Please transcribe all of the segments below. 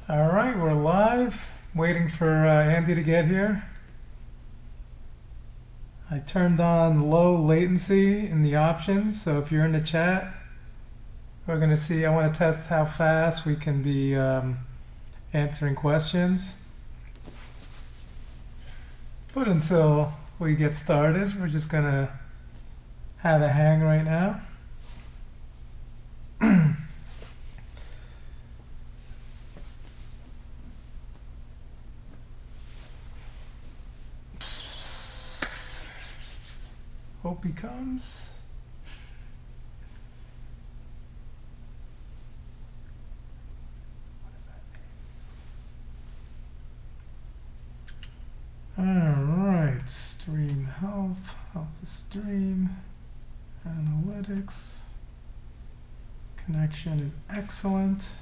All right, we're live. Waiting for Andy to get here. I turned on low latency in the options, so if you're in the chat, we're going to see. I want to test how fast we can be answering questions. But until we get started, we're just going to have a hang right now. Hope he comes. What does that mean? All right, stream health, health is stream, analytics, connection is excellent.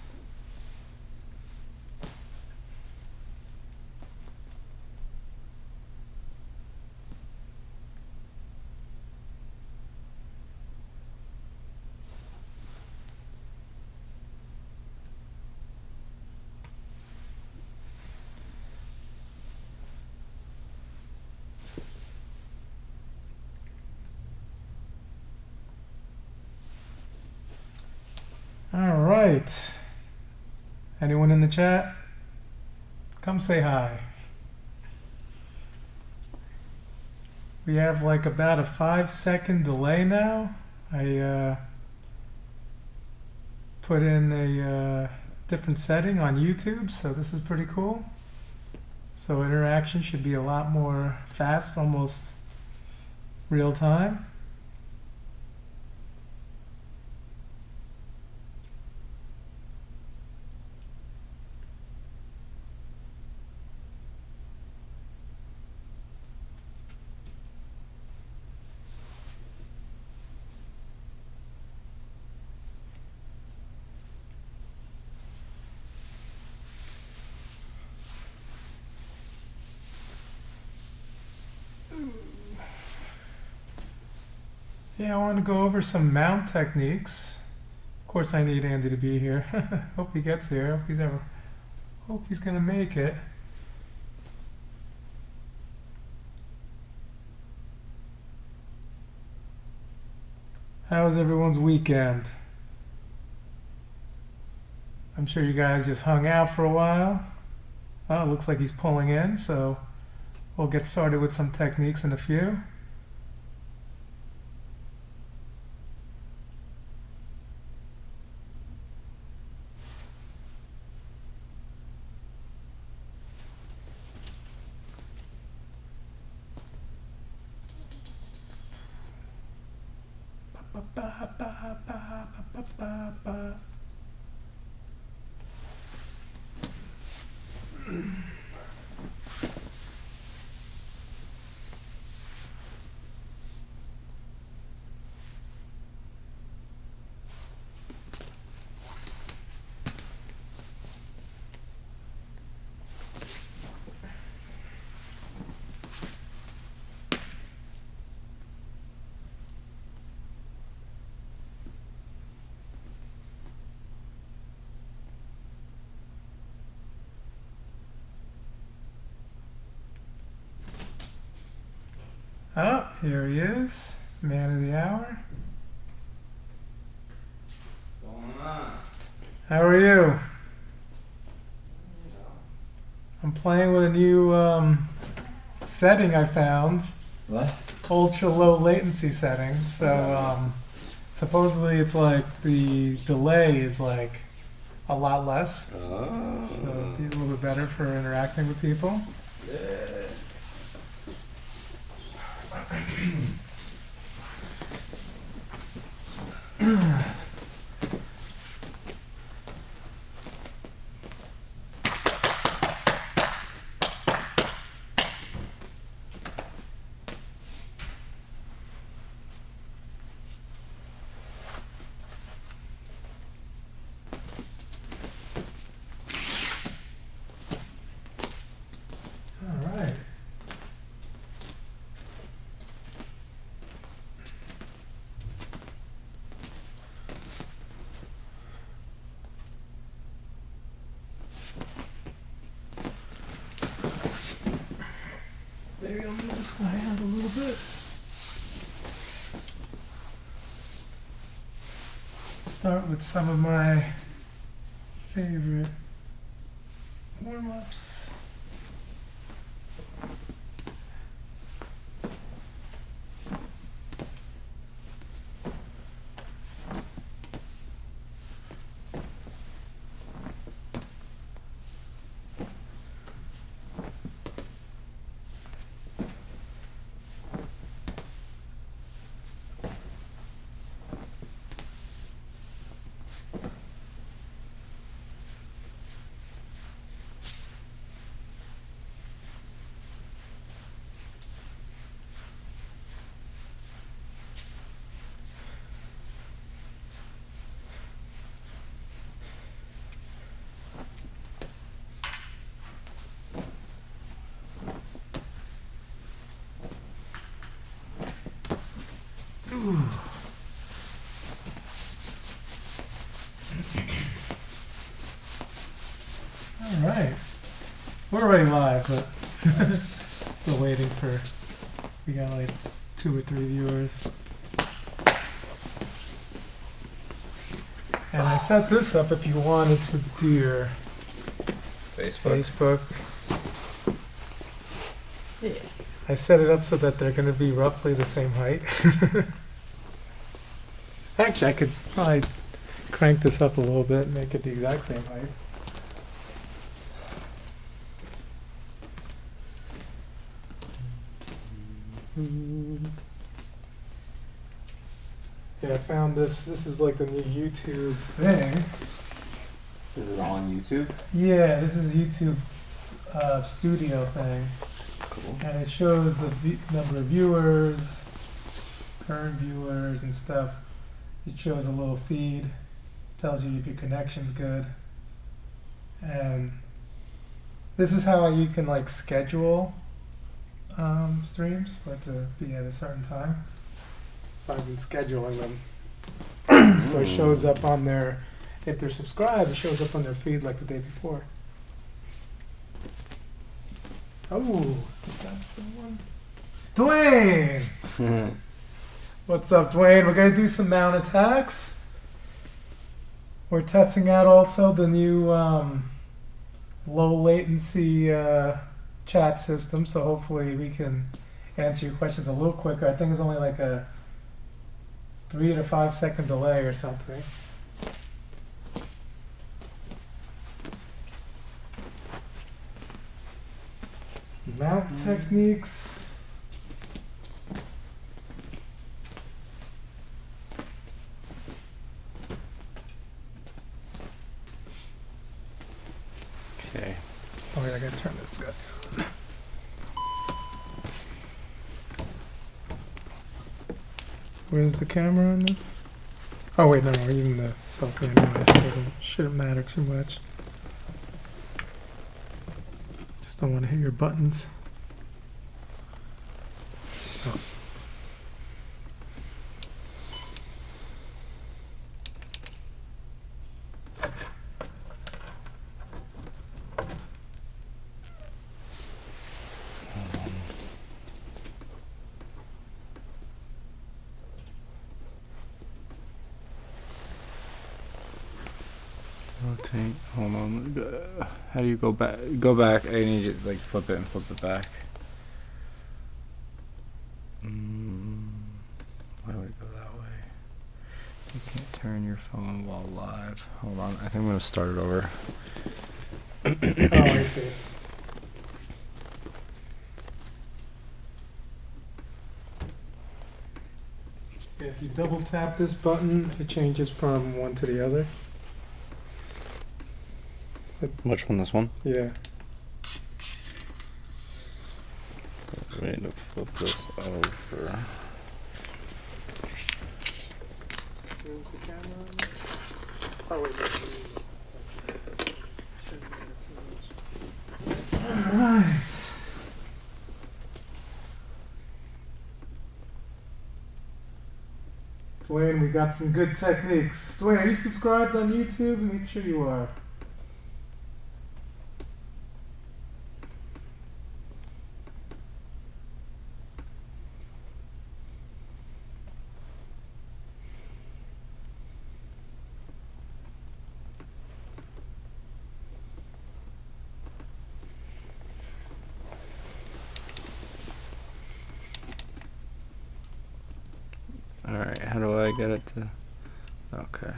All right. Anyone in the chat? Come say hi. We have like about a 5-second delay now. I put in a different setting on YouTube, so this is pretty cool. So interaction should be a lot more fast, almost real time. Yeah, I want to go over some mount techniques. Of course, I need Andy to be here. Hope he gets here. Hope he's gonna make it. How was everyone's weekend? I'm sure you guys just hung out for a while. Oh, it looks like he's pulling in, so we'll get started with some techniques in a few. Oh, here he is, man of the hour. What's going on? How are you? I'm playing with a new setting I found. What? Ultra low latency setting. So supposedly it's like the delay is like a lot less. Oh. So it'd be a little bit better for interacting with people. Yeah. All maybe I'll move this guy out a little bit. Start with some of my favorite warm-ups. All right, we're already live, but still waiting for. We got like 2 or 3 viewers, and I set this up if you wanted to do your Facebook. Yeah. I set it up so that they're going to be roughly the same height. Actually, I could probably crank this up a little bit and make it the exact same height. Yeah, I found this. This is like the new YouTube thing. This is on YouTube? Yeah, this is YouTube studio thing. That's cool. And it shows the number of viewers, current viewers and stuff. It shows a little feed, tells you if your connection's good. And this is how you can like schedule streams for it to be at a certain time. So I've been scheduling them. So it shows up on their, if they're subscribed, it shows up on their feed like the day before. Oh, that's someone. Dwayne! What's up, Dwayne? We're going to do some mount attacks. We're testing out also the new low latency chat system, so hopefully we can answer your questions a little quicker. I think it's only like a 3 to 5 second delay or something. Mount techniques. Okay. Oh wait, I gotta turn this guy on. Where's the camera on this? Oh wait, no, we're using the selfie anyway, so it shouldn't matter too much. Just don't want to hit your buttons. Oh. Rotate. Hold on. How do you go back? Go back. I need you to like flip it and flip it back. Why would it go that way? You can't turn your phone while live. Hold on. I think I'm gonna start it over. Oh, I see. Yeah, if you double tap this button, it changes from one to the other. Which one? This one? Yeah. So we need to flip this over. Where's the camera on? Oh, wait, that's me. Alright. Dwayne, we got some good techniques. Dwayne, are you subscribed on YouTube? Make sure you are. how do I get it to? Okay.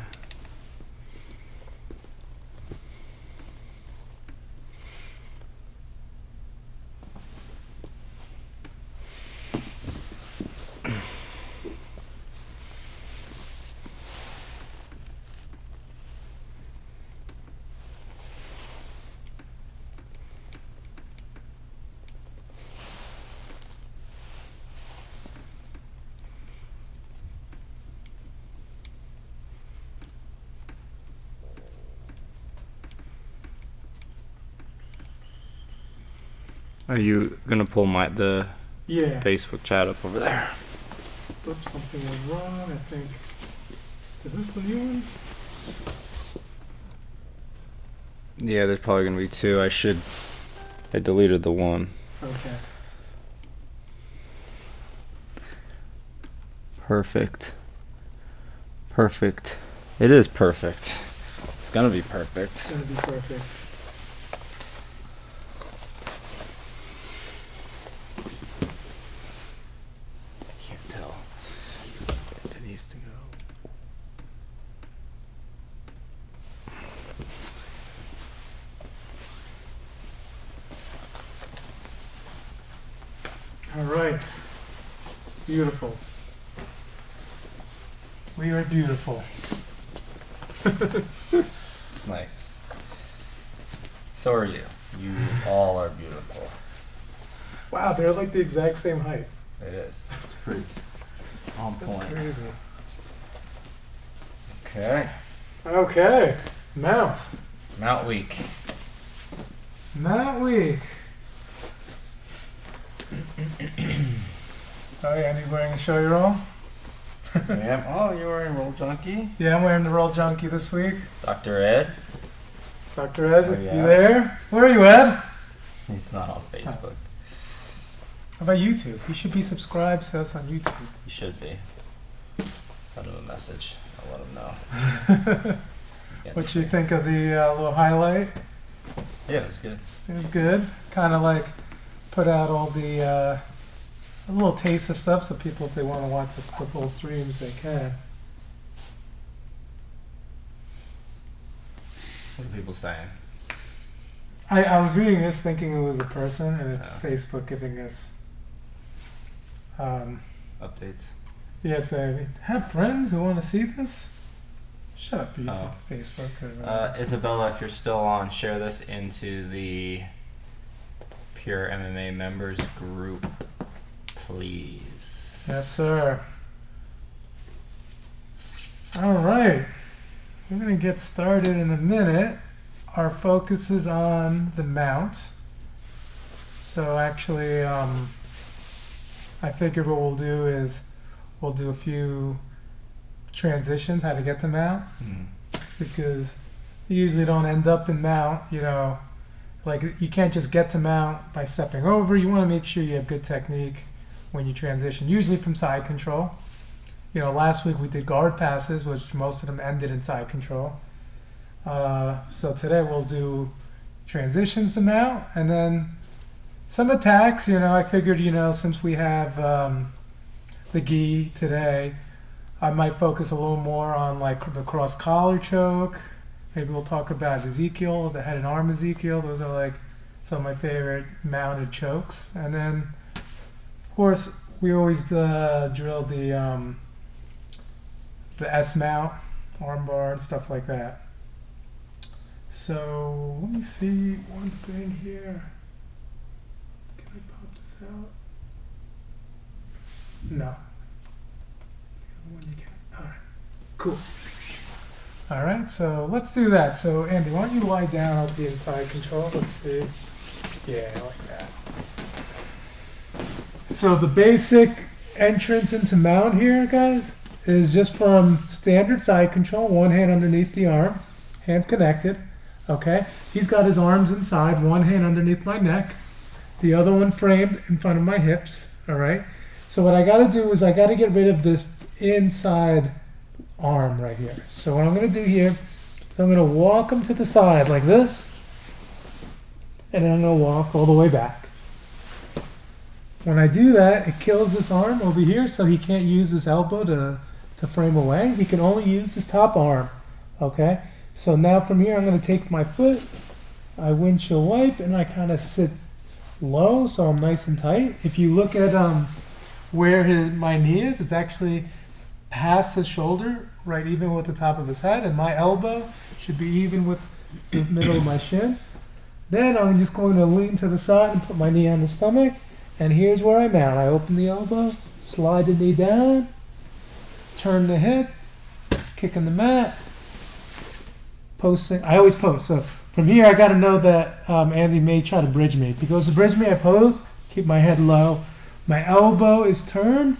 Are you gonna pull the Yeah. Facebook chat up over there? Oops, something went wrong, I think. Is this the new one? Yeah, there's probably gonna be two. I deleted the one. Okay. Perfect. Perfect. It is perfect. It's gonna be perfect. It's gonna be perfect. I can't tell. It needs to go. All right. Beautiful. We are beautiful. Nice. So are you. You all are beautiful. Wow, they're like the exact same height. It is. It's pretty on That's point. crazy. Okay. Okay. Mount. Mount week. Mount week. Oh yeah, and he's wearing a show your all? Yeah. Oh, you're wearing Roll Junkie? Yeah, I'm wearing the Roll Junkie this week. Dr. Ed? Dr. Ed, Oh, yeah. you there? Where are you, Ed? He's not on Facebook. How about YouTube? You should be subscribed to us on YouTube. He should be. Send him a message. I'll let him know. He's getting What you free. think of the little highlight? Yeah, it was good. It was good. Kind of like put out all the a little taste of stuff, so people, if they want to watch the full streams, they can. What are people saying? I was reading this thinking it was a person, and it's Oh. Facebook giving us Updates? saying, have friends who want to see this? Shut up, YouTube, Oh. Facebook. Or whatever. Isabella, if you're still on, share this into the Pure MMA members group, please. Yes, sir. All right. We're going to get started in a minute. Our focus is on the mount. So actually, I figured what we'll do is we'll do a few transitions, how to get to mount, because you usually don't end up in mount, like you can't just get to mount by stepping over. You want to make sure you have good technique when you transition, usually from side control. Last week we did guard passes, which most of them ended in side control. So today we'll do transitions to mount, and then some attacks. I figured, since we have the gi today, I might focus a little more on like the cross collar choke. Maybe we'll talk about Ezekiel, the head and arm Ezekiel. Those are like some of my favorite mounted chokes. And then, of course, we always drill the S mount, arm bar, and stuff like that. So let me see one thing here. Can I pop this out? No. The other one you can. All right. Cool. All right, so let's do that. So Andy, why don't you lie down? I'll be inside control. Let's see. Yeah, like that. So the basic entrance into mount here, guys, is just from standard side control. One hand underneath the arm, hands connected. Okay, he's got his arms inside, one hand underneath my neck, the other one framed in front of my hips. All right. So what I got to do is I got to get rid of this inside arm right here. So what I'm going to do here is I'm going to walk him to the side like this, and then I'm going to walk all the way back. When I do that, it kills this arm over here, so he can't use his elbow to to frame away. He can only use his top arm. Okay? So now from here, I'm going to take my foot, I windshield wipe, and I kind of sit low so I'm nice and tight. If you look at where my knee is, it's actually past his shoulder, right even with the top of his head, and my elbow should be even with the middle of my shin. Then I'm just going to lean to the side and put my knee on the stomach, and here's where I'm at. I open the elbow, slide the knee down, turn the hip, kick in the mat, posting. I always post. So from here, I got to know that Andy may try to bridge me. If he goes to bridge me, I pose, keep my head low. My elbow is turned,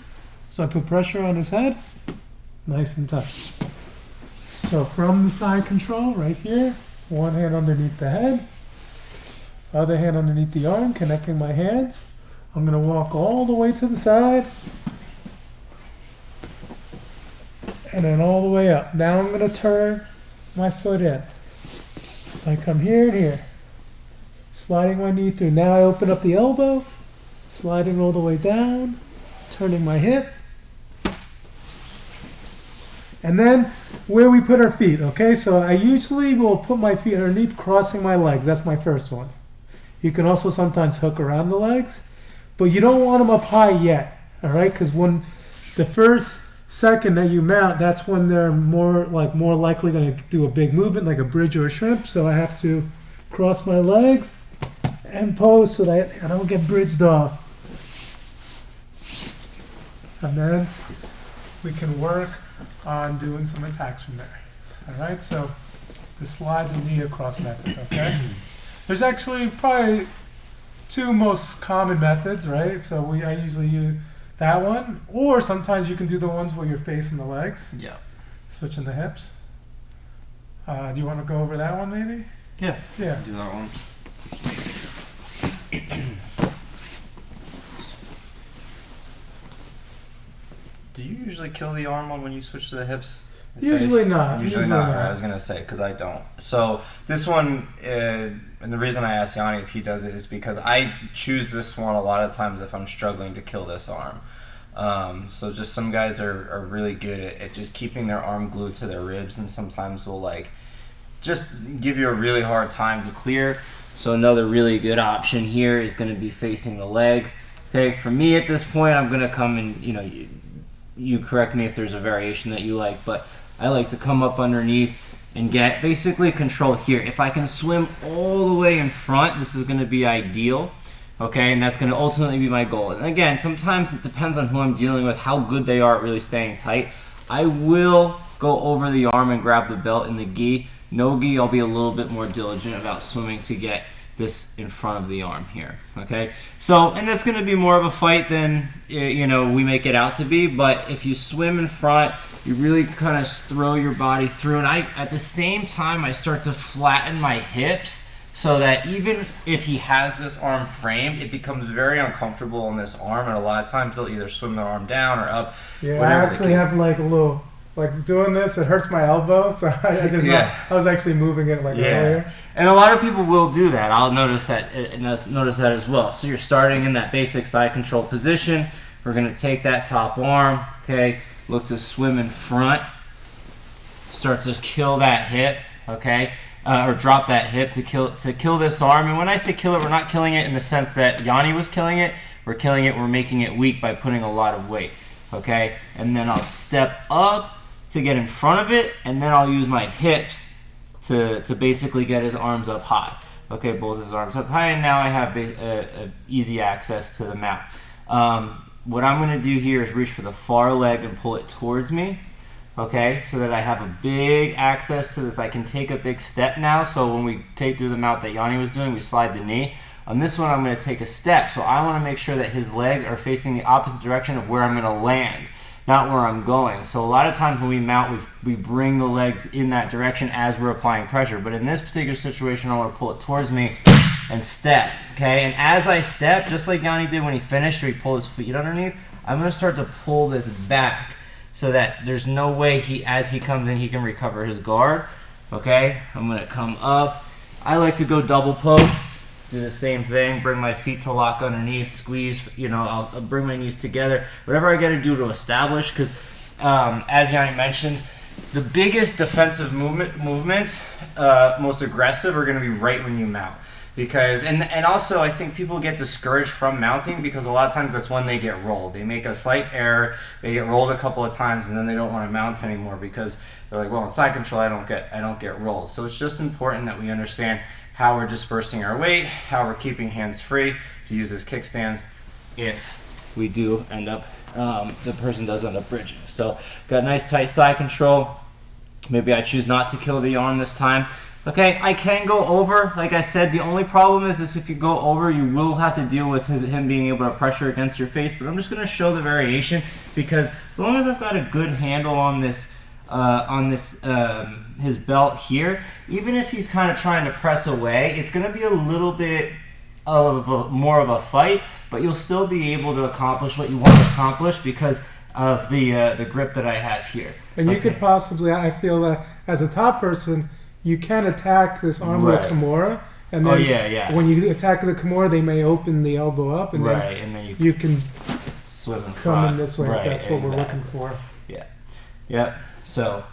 so I put pressure on his head, nice and tight. So from the side control, right here, one hand underneath the head, other hand underneath the arm, connecting my hands. I'm going to walk all the way to the side, and then all the way up. Now I'm going to turn my foot in. So I come here and here, sliding my knee through. Now I open up the elbow, sliding all the way down, turning my hip. And then where we put our feet, okay? So I usually will put my feet underneath, crossing my legs. That's my first one. You can also sometimes hook around the legs, but you don't want them up high yet, all right? Because when the first second that you mount, that's when they're more likely going to do a big movement, like a bridge or a shrimp. So I have to cross my legs and pose so that I don't get bridged off. And then we can work on doing some attacks from there. All right, so the slide the knee across method, okay? There's actually probably two most common methods, right? So I usually use that one, or sometimes you can do the ones where you're facing the legs. Yeah. Switching the hips. Do you want to go over that one maybe? Yeah. Yeah. Do that one. Do you usually kill the arm when you switch to the hips? Usually not. Usually not. I was gonna say because I don't. So this one, and the reason I asked Yanni if he does it is because I choose this one a lot of times if I'm struggling to kill this arm. So just some guys are really good at just keeping their arm glued to their ribs, and sometimes will just give you a really hard time to clear. So another really good option here is going to be facing the legs. Okay, for me at this point, I'm going to come and you correct me if there's a variation that you like, but I like to come up underneath and get basically control here. If I can swim all the way in front, this is going to be ideal. Okay, and that's going to ultimately be my goal. And again, sometimes it depends on who I'm dealing with, how good they are at really staying tight. I will go over the arm and grab the belt in the gi. No gi, I'll be a little bit more diligent about swimming to get this in front of the arm here. Okay, so, and that's going to be more of a fight than we make it out to be. But if you swim in front, you really kind of throw your body through, and at the same time I start to flatten my hips, so that even if he has this arm framed, it becomes very uncomfortable on this arm, and a lot of times they'll either swim their arm down or up. Yeah, I actually have a little, doing this, it hurts my elbow, so I was actually moving it earlier. And a lot of people will do that. I'll notice that as well. So you're starting in that basic side control position. We're going to take that top arm, okay, look to swim in front, start to kill that hip, okay, or drop that hip to kill this arm. And when I say kill it, we're not killing it in the sense that Yanni was killing it. We're killing it, we're making it weak by putting a lot of weight, okay? And then I'll step up to get in front of it, and then I'll use my hips to basically get his arms up high. Okay, both his arms up high, and now I have easy access to the mat. What I'm going to do here is reach for the far leg and pull it towards me. Okay, so that I have a big access to this. I can take a big step now. So when we take through the mount that Yanni was doing, we slide the knee. On this one, I'm going to take a step. So I want to make sure that his legs are facing the opposite direction of where I'm going to land, not where I'm going. So a lot of times when we mount, we bring the legs in that direction as we're applying pressure. But in this particular situation, I want to pull it towards me and step. Okay, and as I step, just like Yanni did when he finished, where he pulled his feet underneath, I'm going to start to pull this back, so that there's no way as he comes in, he can recover his guard. Okay, I'm gonna come up. I like to go double posts, do the same thing, bring my feet to lock underneath, squeeze, I'll bring my knees together. Whatever I gotta do to establish, because as Yanni mentioned, the biggest defensive movements, most aggressive, are going to be right when you mount. Because and also I think people get discouraged from mounting because a lot of times that's when they get rolled. They make a slight error, they get rolled a couple of times, and then they don't want to mount anymore because they're like, well, in side control I don't get rolled. So it's just important that we understand how we're dispersing our weight, how we're keeping hands free to use as kickstands if we do end up the person does end up bridging. So got nice tight side control. Maybe I choose not to kill the arm this time. Okay, I can go over. Like I said, the only problem is if you go over, you will have to deal with him being able to pressure against your face. But I'm just going to show the variation because as long as I've got a good handle on this, his belt here, even if he's kind of trying to press away, it's going to be a little bit of more of a fight. But you'll still be able to accomplish what you want to accomplish because of the grip that I have here. And you could possibly, I feel, as a top person, you can attack this arm with a Kimura, and then when you attack the Kimura, they may open the elbow up, and then you can swim and come in this way. That's what we're looking for. Yeah, yeah. So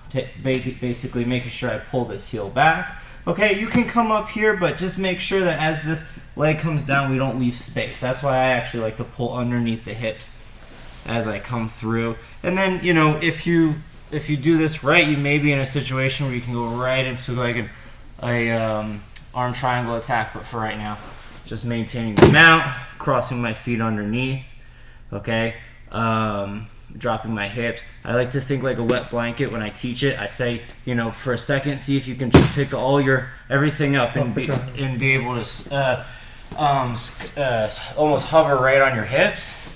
basically, making sure I pull this heel back. Okay, you can come up here, but just make sure that as this leg comes down, we don't leave space. That's why I actually like to pull underneath the hips as I come through, and then if you do this right, you may be in a situation where you can go right into like a arm triangle attack. But for right now, just maintaining the mount, crossing my feet underneath, okay, dropping my hips. I like to think like a wet blanket when I teach it. I say, for a second, see if you can just pick everything up and be able to almost hover right on your hips.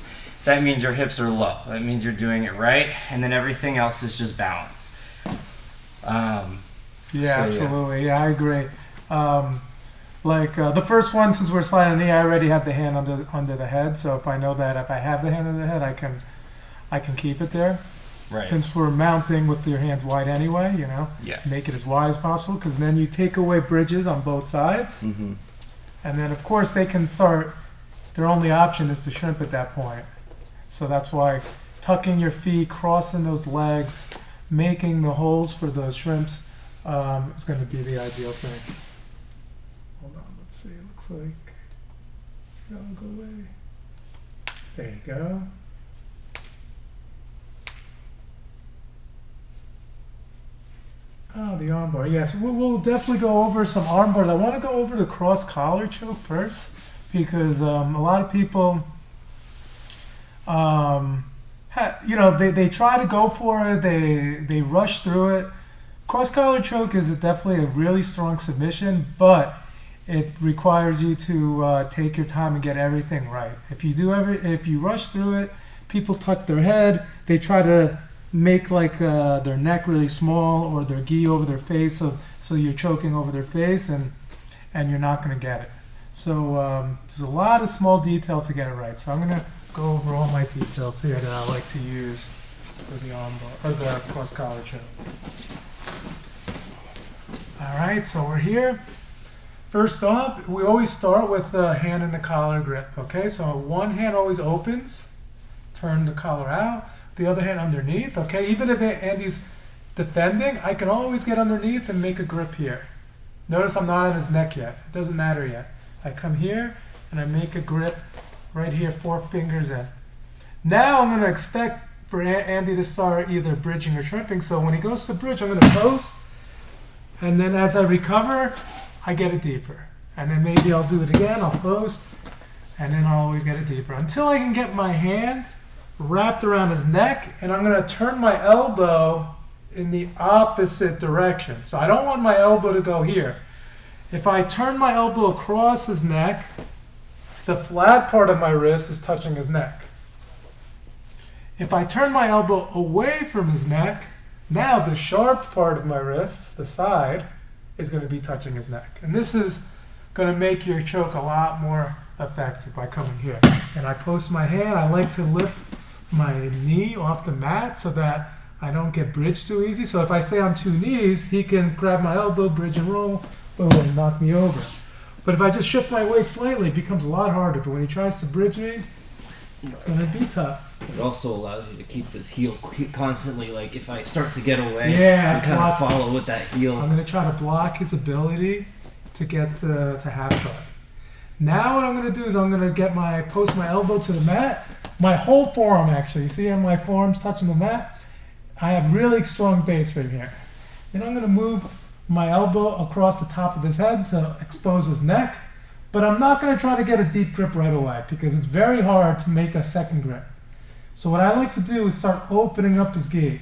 That means your hips are low. That means you're doing it right, and then everything else is just balance. Absolutely. Yeah, I agree. The first one, since we're sliding knee, I already have the hand under the head. So if I know that if I have the hand under the head, I can keep it there. Right. Since we're mounting with your hands wide anyway, make it as wide as possible, because then you take away bridges on both sides, and then of course they can start. Their only option is to shrimp at that point. So that's why tucking your feet, crossing those legs, making the holes for those shrimps is going to be the ideal thing. Hold on, let's see. It looks like it'll go away. There you go. Oh, the armbar. Yes, we'll definitely go over some armbars. I want to go over the cross collar choke first because a lot of people. They try to go for it. They rush through it. Cross collar choke is definitely a really strong submission, but it requires you to take your time and get everything right. If you rush through it, people tuck their head. They try to make their neck really small or their gi over their face, so you're choking over their face, and you're not going to get it. So there's a lot of small details to get it right. So I'm going to go over all my details here that I like to use for the armbar or the cross collar choke. All right, so we're here. First off, we always start with the hand in the collar grip. Okay, so one hand always opens, turn the collar out. The other hand underneath. Okay, even if Andy's defending, I can always get underneath and make a grip here. Notice I'm not on his neck yet. It doesn't matter yet. I come here and I make a grip. Right here, 4 fingers in. Now I'm going to expect for Andy to start either bridging or shrimping. So when he goes to bridge, I'm going to pose. And then as I recover, I get it deeper. And then maybe I'll do it again. I'll pose. And then I'll always get it deeper. Until I can get my hand wrapped around his neck. And I'm going to turn my elbow in the opposite direction. So I don't want my elbow to go here. If I turn my elbow across his neck, the flat part of my wrist is touching his neck. If I turn my elbow away from his neck, now the sharp part of my wrist, the side, is going to be touching his neck. And this is going to make your choke a lot more effective by coming here. And I post my hand. I like to lift my knee off the mat so that I don't get bridged too easy. So if I stay on 2 knees, he can grab my elbow, bridge and roll, boom, knock me over. But if I just shift my weight slightly, it becomes a lot harder. But when he tries to bridge me, It's gonna be tough. It also allows you to keep this heel constantly. Like if I start to get away, Yeah, I kind of follow with that heel. I'm gonna try to block his ability to get to half guard. Now what I'm gonna do is I'm gonna post my elbow to the mat. My whole forearm actually. You see how my forearm's touching the mat? I have really strong base right here. Then I'm gonna move my elbow across the top of his head to expose his neck. But I'm not gonna try to get a deep grip right away because it's very hard to make a second grip. So what I like to do is start opening up his gi.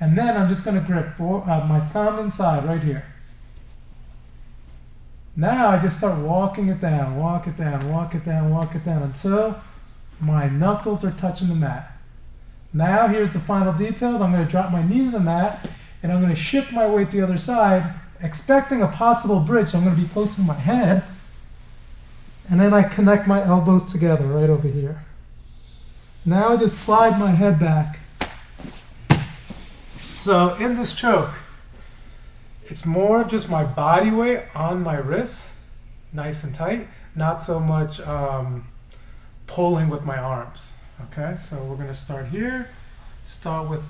And then I'm just gonna grip my thumb inside right here. Now I just start walking it down, walk it down, walk it down, walk it down until my knuckles are touching the mat. Now here's the final details. I'm going to drop my knee to the mat and I'm going to shift my weight to the other side, expecting a possible bridge. So I'm going to be posting my head and then I connect my elbows together right over here. Now I just slide my head back. So in this choke, it's more of just my body weight on my wrists, nice and tight, not so much pulling with my arms. Okay, so we're gonna start here. Start with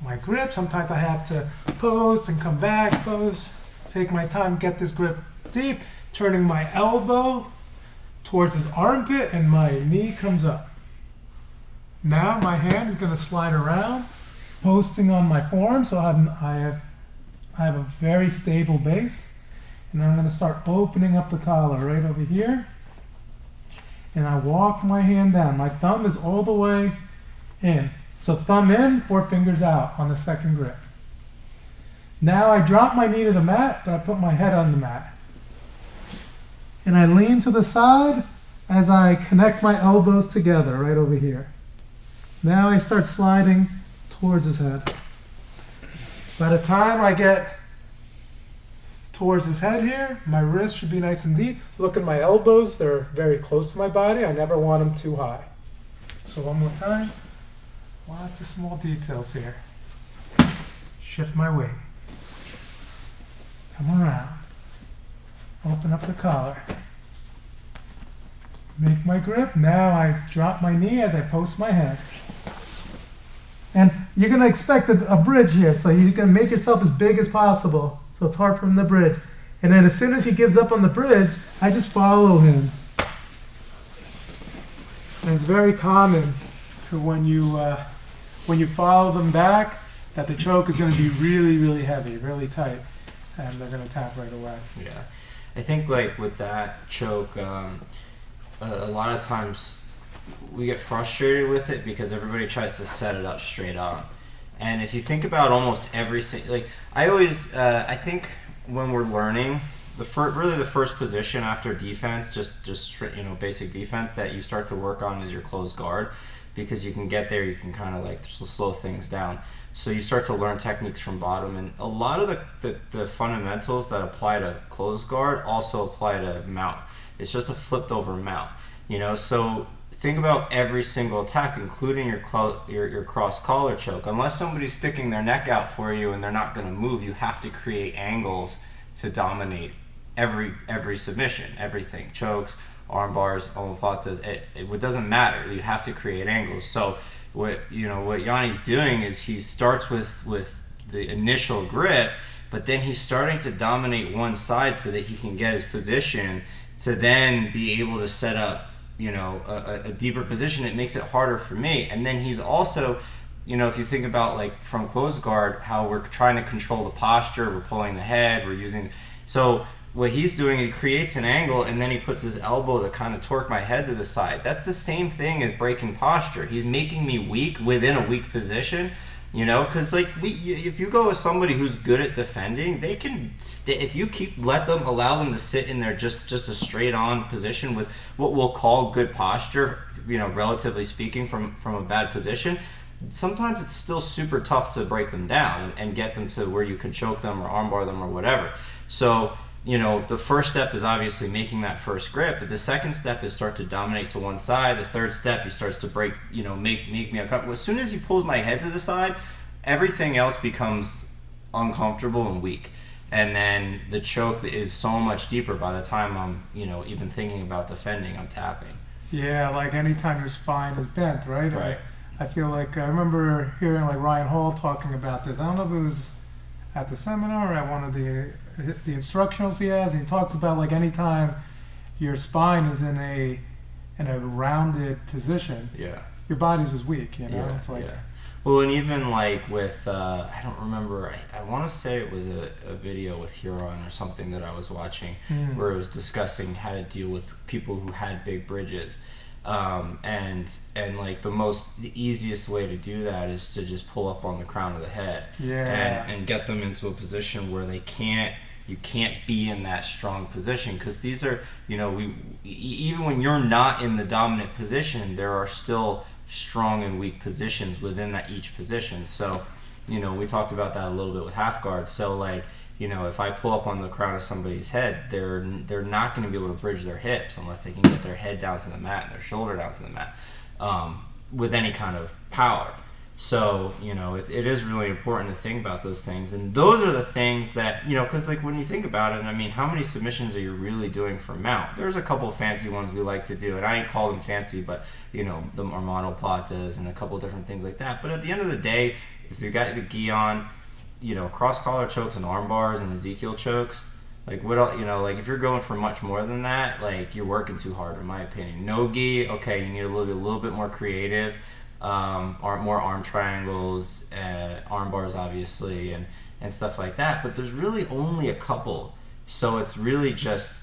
my grip. Sometimes I have to pose and come back, pose. Take my time, get this grip deep, turning my elbow towards his armpit and my knee comes up. Now my hand is gonna slide around, posting on my forearm, so I have a very stable base. And then I'm going to start opening up the collar right over here. And I walk my hand down. My thumb is all the way in. So thumb in, 4 fingers out on the second grip. Now I drop my knee to the mat, but I put my head on the mat. And I lean to the side as I connect my elbows together right over here. Now I start sliding towards his head. By the time I get towards his head here, my wrist should be nice and deep. Look at my elbows, they're very close to my body. I never want them too high. So one more time. Lots of small details here. Shift my weight. Come around. Open up the collar. Make my grip. Now I drop my knee as I post my head. And you're going to expect a bridge here, so you're going to make yourself as big as possible, so it's hard for him to bridge. And then as soon as he gives up on the bridge, I just follow him. And it's very common to when you follow them back, that the choke is going to be really, really heavy, really tight, and they're going to tap right away. Yeah, I think like with that choke, a lot of times we get frustrated with it because everybody tries to set it up straight on. And if you think about almost every like I always I think when we're learning the first position after defense, just basic defense that you start to work on is your closed guard, because you can get there, you can kind of like slow things down. So you start to learn techniques from bottom, and a lot of the fundamentals that apply to closed guard also apply to mount. It's just a flipped over mount, so think about every single attack, including your cross collar choke. Unless somebody's sticking their neck out for you and they're not going to move, you have to create angles to dominate every submission, everything. Chokes, arm bars, omoplatas, it doesn't matter. You have to create angles. So what Yanni's doing is he starts with the initial grip, but then he's starting to dominate one side so that he can get his position to then be able to set up a deeper position. It makes it harder for me. And then he's also, if you think about like from closed guard, how we're trying to control the posture, we're pulling the head, so what he's doing, he creates an angle and then he puts his elbow to kind of torque my head to the side. That's the same thing as breaking posture. He's making me weak within a weak position. Because if you go with somebody who's good at defending, they can if you allow them to sit in there just a straight on position with what we'll call good posture, relatively speaking from a bad position, sometimes it's still super tough to break them down and get them to where you can choke them or armbar them or whatever. So the first step is obviously making that first grip, but the second step is start to dominate to one side. The third step, he starts to break, make me uncomfortable. As soon as he pulls my head to the side, everything else becomes uncomfortable and weak. And then the choke is so much deeper by the time I'm, even thinking about defending, I'm tapping. Yeah, like anytime your spine is bent, right? Right. I feel like I remember hearing like Ryan Hall talking about this. I don't know if it was at the seminar or at one of the instructionals he has. He talks about like anytime your spine is in a rounded position, Yeah. your body's just weak. You know, Yeah. it's like Yeah. Well, and even like with, I don't remember, I want to say it was a video with Huron or something that I was watching where it was discussing how to deal with people who had big bridges. And like the easiest way to do that is to just pull up on the crown of the head and get them into a position where you can't be in that strong position, because these are, even when you're not in the dominant position, there are still strong and weak positions within that each position. So, we talked about that a little bit with half guard. So like, if I pull up on the crown of somebody's head, they're not going to be able to bridge their hips unless they can get their head down to the mat and their shoulder down to the mat with any kind of power. So, it is really important to think about those things. And those are the things that, because like when you think about it, I mean, how many submissions are you really doing for mount? There's a couple of fancy ones we like to do, and I ain't call them fancy, but, the Armando Platas and a couple of different things like that. But at the end of the day, if you got the gi on, cross collar chokes and arm bars and Ezekiel chokes, like what like if you're going for much more than that, like you're working too hard in my opinion. No gi, okay, you need a little bit more creative, more arm triangles, arm bars obviously, and stuff like that. But there's really only a couple, so it's really just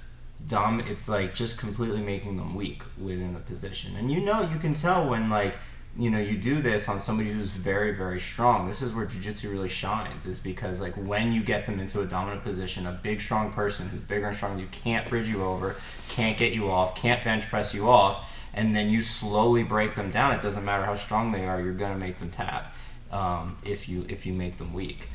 it's like just completely making them weak within the position. And you can tell when like you do this on somebody who's very, very strong. This is where jiu-jitsu really shines, is because like when you get them into a dominant position, a big, strong person who's bigger and stronger, you can't bridge you over, can't get you off, can't bench press you off, and then you slowly break them down. It doesn't matter how strong they are, you're gonna make them tap if you make them weak.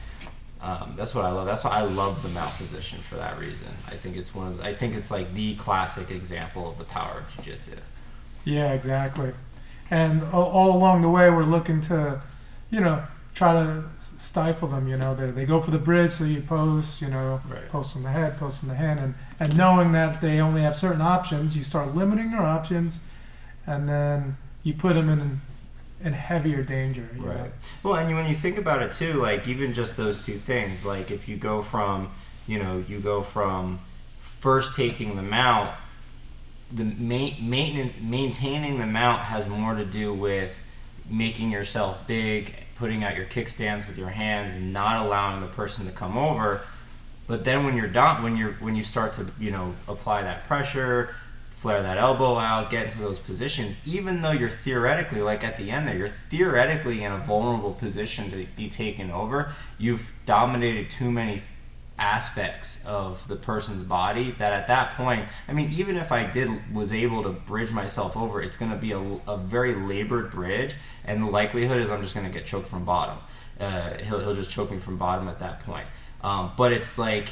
That's what I love. That's why I love the mount position for that reason. I think it's like the classic example of the power of jiu-jitsu. Yeah, exactly. And all along the way, we're looking to, try to stifle them. They go for the bridge, so you post, Right. post on the head, post on the hand, and knowing that they only have certain options, you start limiting their options, and then you put them in heavier danger. You know? Well, and when you think about it too, like even just those two things, like if you go from first taking them out, the maintaining the mount has more to do with making yourself big, putting out your kickstands with your hands, and not allowing the person to come over. But then when you're done, when you start to apply that pressure, flare that elbow out, get into those positions, even though you're theoretically, like at the end there, you're theoretically in a vulnerable position to be taken over, you've dominated too many aspects of the person's body that at that point, I mean, even if I was able to bridge myself over, it's going to be a very labored bridge, and the likelihood is I'm just going to get choked from bottom. He'll just choke me from bottom at that point. But it's like,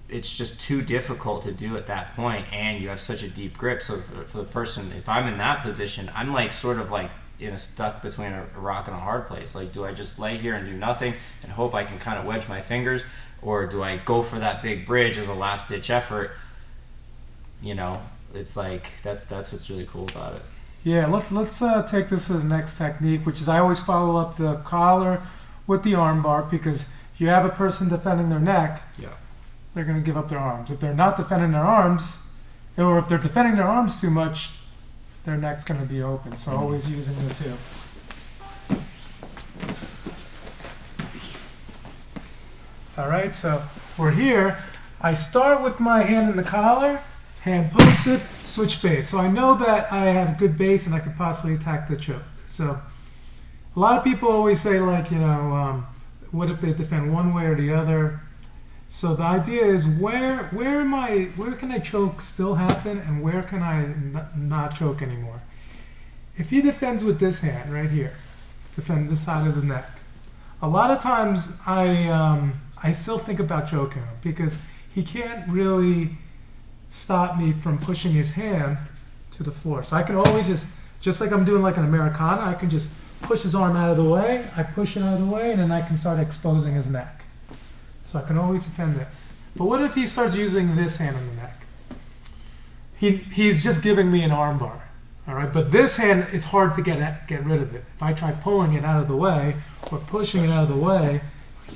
it's just too difficult to do at that point, and you have such a deep grip. So for the person, if I'm in that position, I'm like sort of like stuck between a rock and a hard place. Like, do I just lay here and do nothing and hope I can kind of wedge my fingers, or do I go for that big bridge as a last ditch effort? It's like that's what's really cool about it. Yeah, let's take this as the next technique, which is I always follow up the collar with the arm bar, because if you have a person defending their neck, they're going to give up their arms. If they're not defending their arms, or if they're defending their arms too much, their neck's going to be open. So always using the two. All right, so we're here. I start with my hand in the collar, hand posted, switch base. So I know that I have good base and I could possibly attack the choke. So a lot of people always say, like, what if they defend one way or the other? So the idea is where can I choke still happen, and where can I not choke anymore? If he defends with this hand right here, defend this side of the neck, a lot of times I still think about choking him, because he can't really stop me from pushing his hand to the floor. So I can always just like I'm doing like an Americana, I can just push his arm out of the way, I push it out of the way, and then I can start exposing his neck. So I can always defend this. But what if he starts using this hand on the neck? he's just giving me an arm bar. All right, but this hand, it's hard to get rid of it. If I try pulling it out of the way or pushing it out of the way,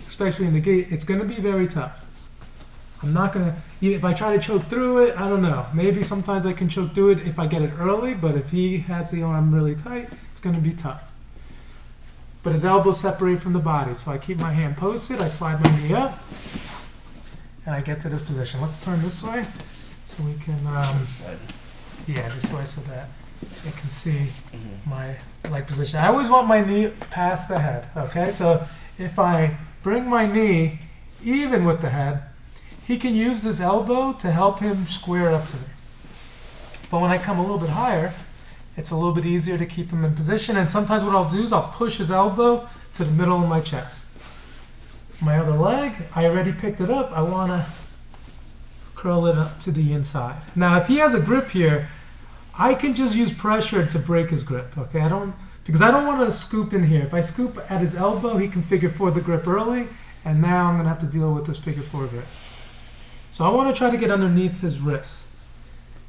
especially in the gate, it's going to be very tough. I'm not going to, if I try to choke through it, I don't know. Maybe sometimes I can choke through it if I get it early, but if he has the arm really tight, it's going to be tough. But his elbows separate from the body, so I keep my hand posted, I slide my knee up, and I get to this position. Let's turn this way so we can, yeah, this way so that I can see my leg position. I always want my knee past the head, okay? So if I bring my knee even with the head, he can use this elbow to help him square up to me. But when I come a little bit higher, it's a little bit easier to keep him in position. And sometimes what I'll do is I'll push his elbow to the middle of my chest. My other leg, I already picked it up. I want to curl it up to the inside. Now, if he has a grip here, I can just use pressure to break his grip, okay? Because I don't want to scoop in here. If I scoop at his elbow, he can figure four the grip early, and now I'm going to have to deal with this figure four grip. So I want to try to get underneath his wrist.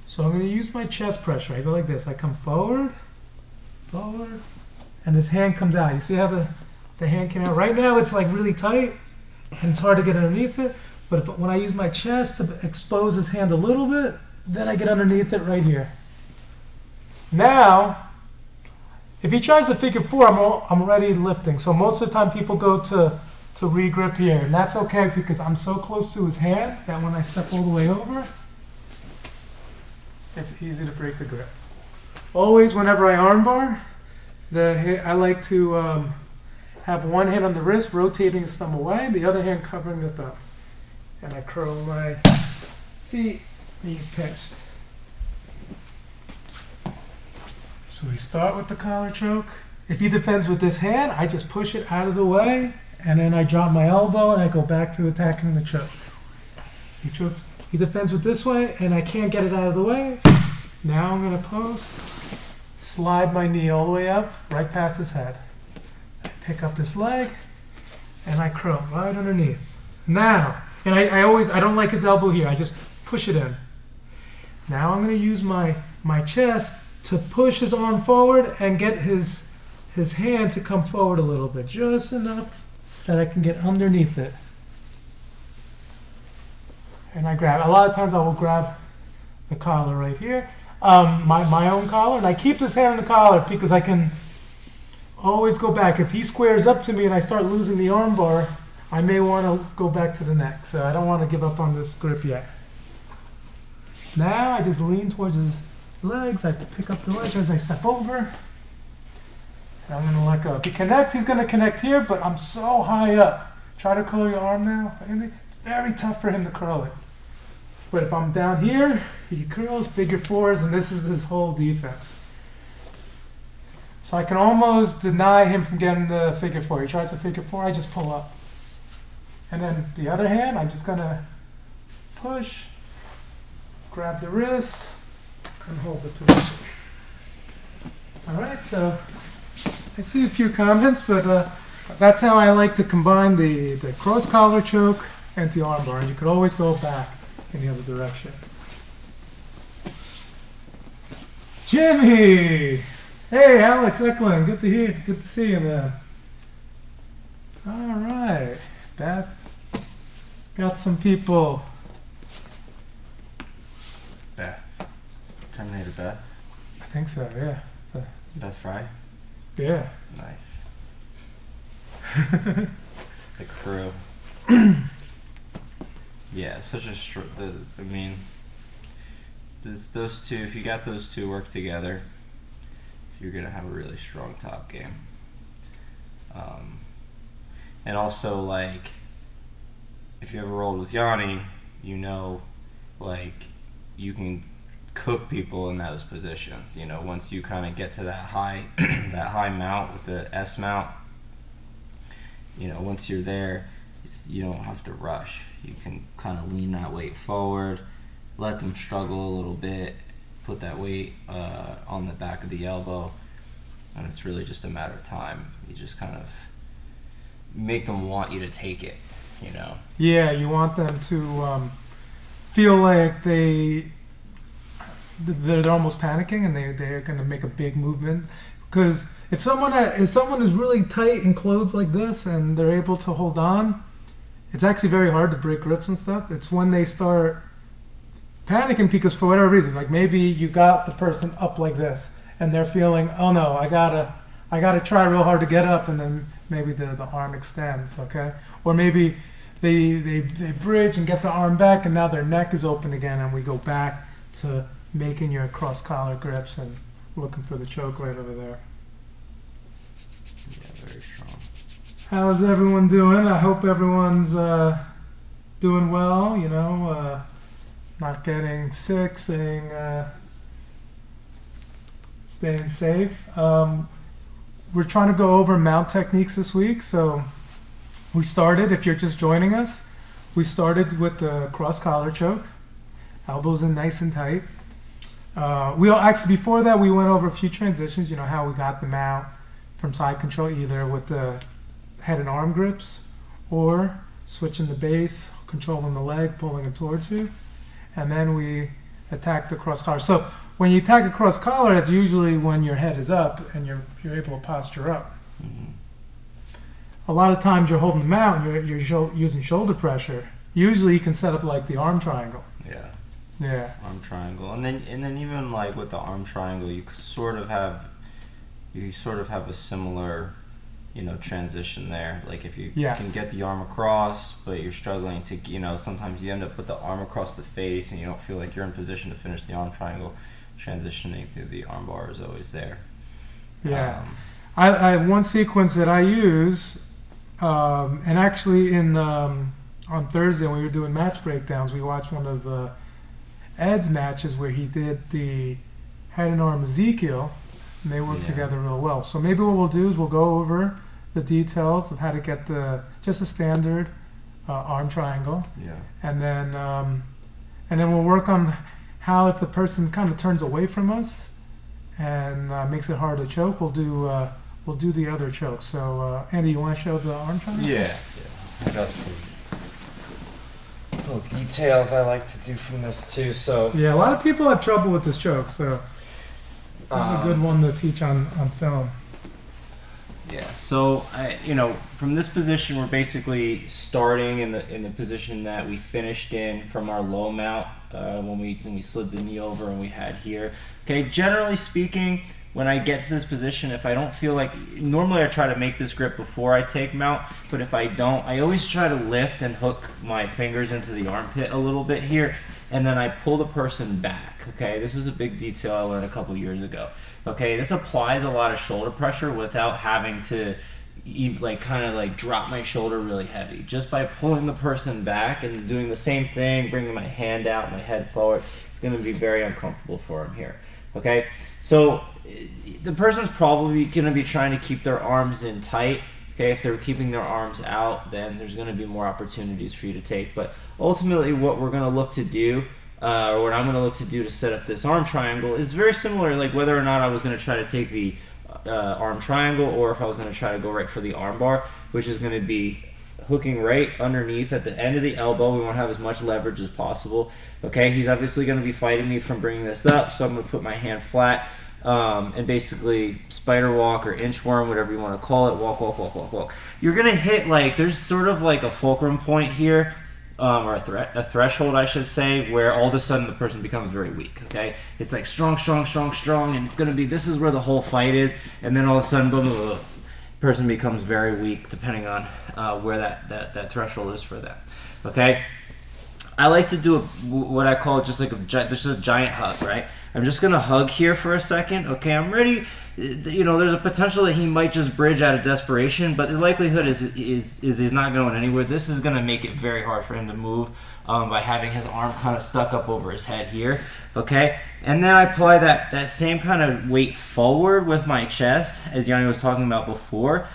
So I'm going to use my chest pressure. I go like this. I come forward, and his hand comes out. You see how the hand came out? Right now it's like really tight, and it's hard to get underneath it. But when I use my chest to expose his hand a little bit, then I get underneath it right here. Now, if he tries to figure four, I'm already lifting. So most of the time people go to re-grip here. And that's okay because I'm so close to his hand that when I step all the way over, it's easy to break the grip. Always whenever I armbar, I like to have one hand on the wrist, rotating his thumb away, the other hand covering the thumb. And I curl my feet, knees pinched. So we start with the collar choke. If he defends with this hand, I just push it out of the way, and then I drop my elbow and I go back to attacking the choke. He defends with this way, and I can't get it out of the way. Now I'm going to post, slide my knee all the way up, right past his head. I pick up this leg, and I curl right underneath. Now, and I don't like his elbow here. I just push it in. Now I'm going to use my chest to push his arm forward and get his hand to come forward a little bit, just enough that I can get underneath it. And I grab. A lot of times I will grab the collar right here, my own collar, and I keep this hand on the collar because I can always go back. If he squares up to me and I start losing the arm bar, I may want to go back to the neck. So I don't want to give up on this grip yet. Now I just lean towards his legs. I pick up the legs as I step over. And I'm going to let go. If he connects, he's going to connect here, but I'm so high up. Try to curl your arm now. It's very tough for him to curl it. But if I'm down here, he curls figure fours, and this is his whole defense. So I can almost deny him from getting the figure four. He tries to figure four, I just pull up. And then the other hand, I'm just going to push, grab the wrist, and hold the position. All right, so I see a few comments, but that's how I like to combine the cross collar choke and the arm bar. And you could always go back in the other direction. Jimmy! Hey, Alex Eklund. Good to hear. Good to see you, man. All right. Beth. Got some people. Beth. Terminator Beth. I think so, yeah. So, Beth Fry. yeah. Nice. The crew. Yeah, such a I mean, those two. If you got those two work together, you're gonna have a really strong top game. And also, like, if you ever rolled with Yanni, you know, like, you can cook people in those positions. You know, once you kind of get to that high, that high mount with the S mount. You know, once you're there, you don't have to rush. You can kind of lean that weight forward, let them struggle a little bit, put that weight on the back of the elbow, and it's really just a matter of time. You just kind of make them want you to take it, you know? Yeah, you want them to feel like they they're almost panicking and they're going to make a big movement. Because if someone is really tight and closed like this and they're able to hold on, it's actually very hard to break grips and stuff. It's when they start panicking because for whatever reason, like maybe you got the person up like this and they're feeling, oh no, I gotta try real hard to get up, and then maybe the arm extends, okay? Or maybe they bridge and get the arm back and now their neck is open again, and we go back to making your cross collar grips and looking for the choke right over there. Yeah, very strong. How's everyone doing? I hope everyone's doing well, you know, not getting sick, staying safe. We're trying to go over mount techniques this week. So we started, if you're just joining us, we started with the cross collar choke, elbows in nice and tight. Before that, we went over a few transitions, you know, how we got them out from side control, either with the head and arm grips or switching the base, controlling the leg, pulling it towards you. And then we attack the cross collar. So when you attack a cross collar, it's usually when your head is up and you're able to posture up. Mm-hmm. A lot of times you're holding them out and you're using shoulder pressure. Usually you can set up like the arm triangle. Yeah. Yeah. Arm triangle, and then even like with the arm triangle, you sort of have a similar, you know, transition there. Like if you can get the arm across, but you're struggling to, you know, sometimes you end up with the arm across the face and you don't feel like you're in position to finish the arm triangle. Transitioning through the arm bar is always there. Yeah. I have one sequence that I use, and actually on Thursday when we were doing match breakdowns, we watched one of Ed's matches where he did the head and arm Ezekiel, and they work together real well. So maybe what we'll do is we'll go over the details of how to get just a standard arm triangle. Yeah. And then we'll work on how if the person kind of turns away from us and makes it hard to choke, we'll do the other choke. So Andy, you want to show the arm triangle? Yeah. I got some little details I like to do from this too. So yeah, a lot of people have trouble with this choke, so this is a good one to teach on film. Yeah, so from this position, we're basically starting in the position that we finished in from our low mount when we slid the knee over and we had here. Okay, generally speaking, when I get to this position, if I don't feel like, normally I try to make this grip before I take mount, but if I don't, I always try to lift and hook my fingers into the armpit a little bit here, and then I pull the person back. Okay, this was a big detail I learned a couple years ago. Okay, this applies a lot of shoulder pressure without having to drop my shoulder really heavy. Just by pulling the person back and doing the same thing, bringing my hand out, my head forward, it's going to be very uncomfortable for him here. Okay, so the person's probably going to be trying to keep their arms in tight. Okay, if they're keeping their arms out, then there's going to be more opportunities for you to take. But ultimately, what we're going to look to do, or what I'm going to look to do to set up this arm triangle, is very similar. Like whether or not I was going to try to take the arm triangle, or if I was going to try to go right for the arm bar, which is going to be hooking right underneath at the end of the elbow. We want to have as much leverage as possible. Okay, he's obviously going to be fighting me from bringing this up, so I'm going to put my hand flat and basically spider walk or inchworm, whatever you want to call it, walk, walk, walk, walk, walk. You're going to hit, there's sort of like a fulcrum point here, or a threshold, I should say, where all of a sudden the person becomes very weak, okay? It's like strong, strong, strong, strong, and it's going to be, this is where the whole fight is, and then all of a sudden, boom, boom, boom, person becomes very weak depending on where that threshold is for them, okay? I like to do what I call just a giant hug, right? I'm just going to hug here for a second, okay? I'm ready. There's a potential that he might just bridge out of desperation, but the likelihood is he's not going anywhere. This is going to make it very hard for him to move by having his arm kind of stuck up over his head here, okay? And then I apply that same kind of weight forward with my chest, as Yanni was talking about before,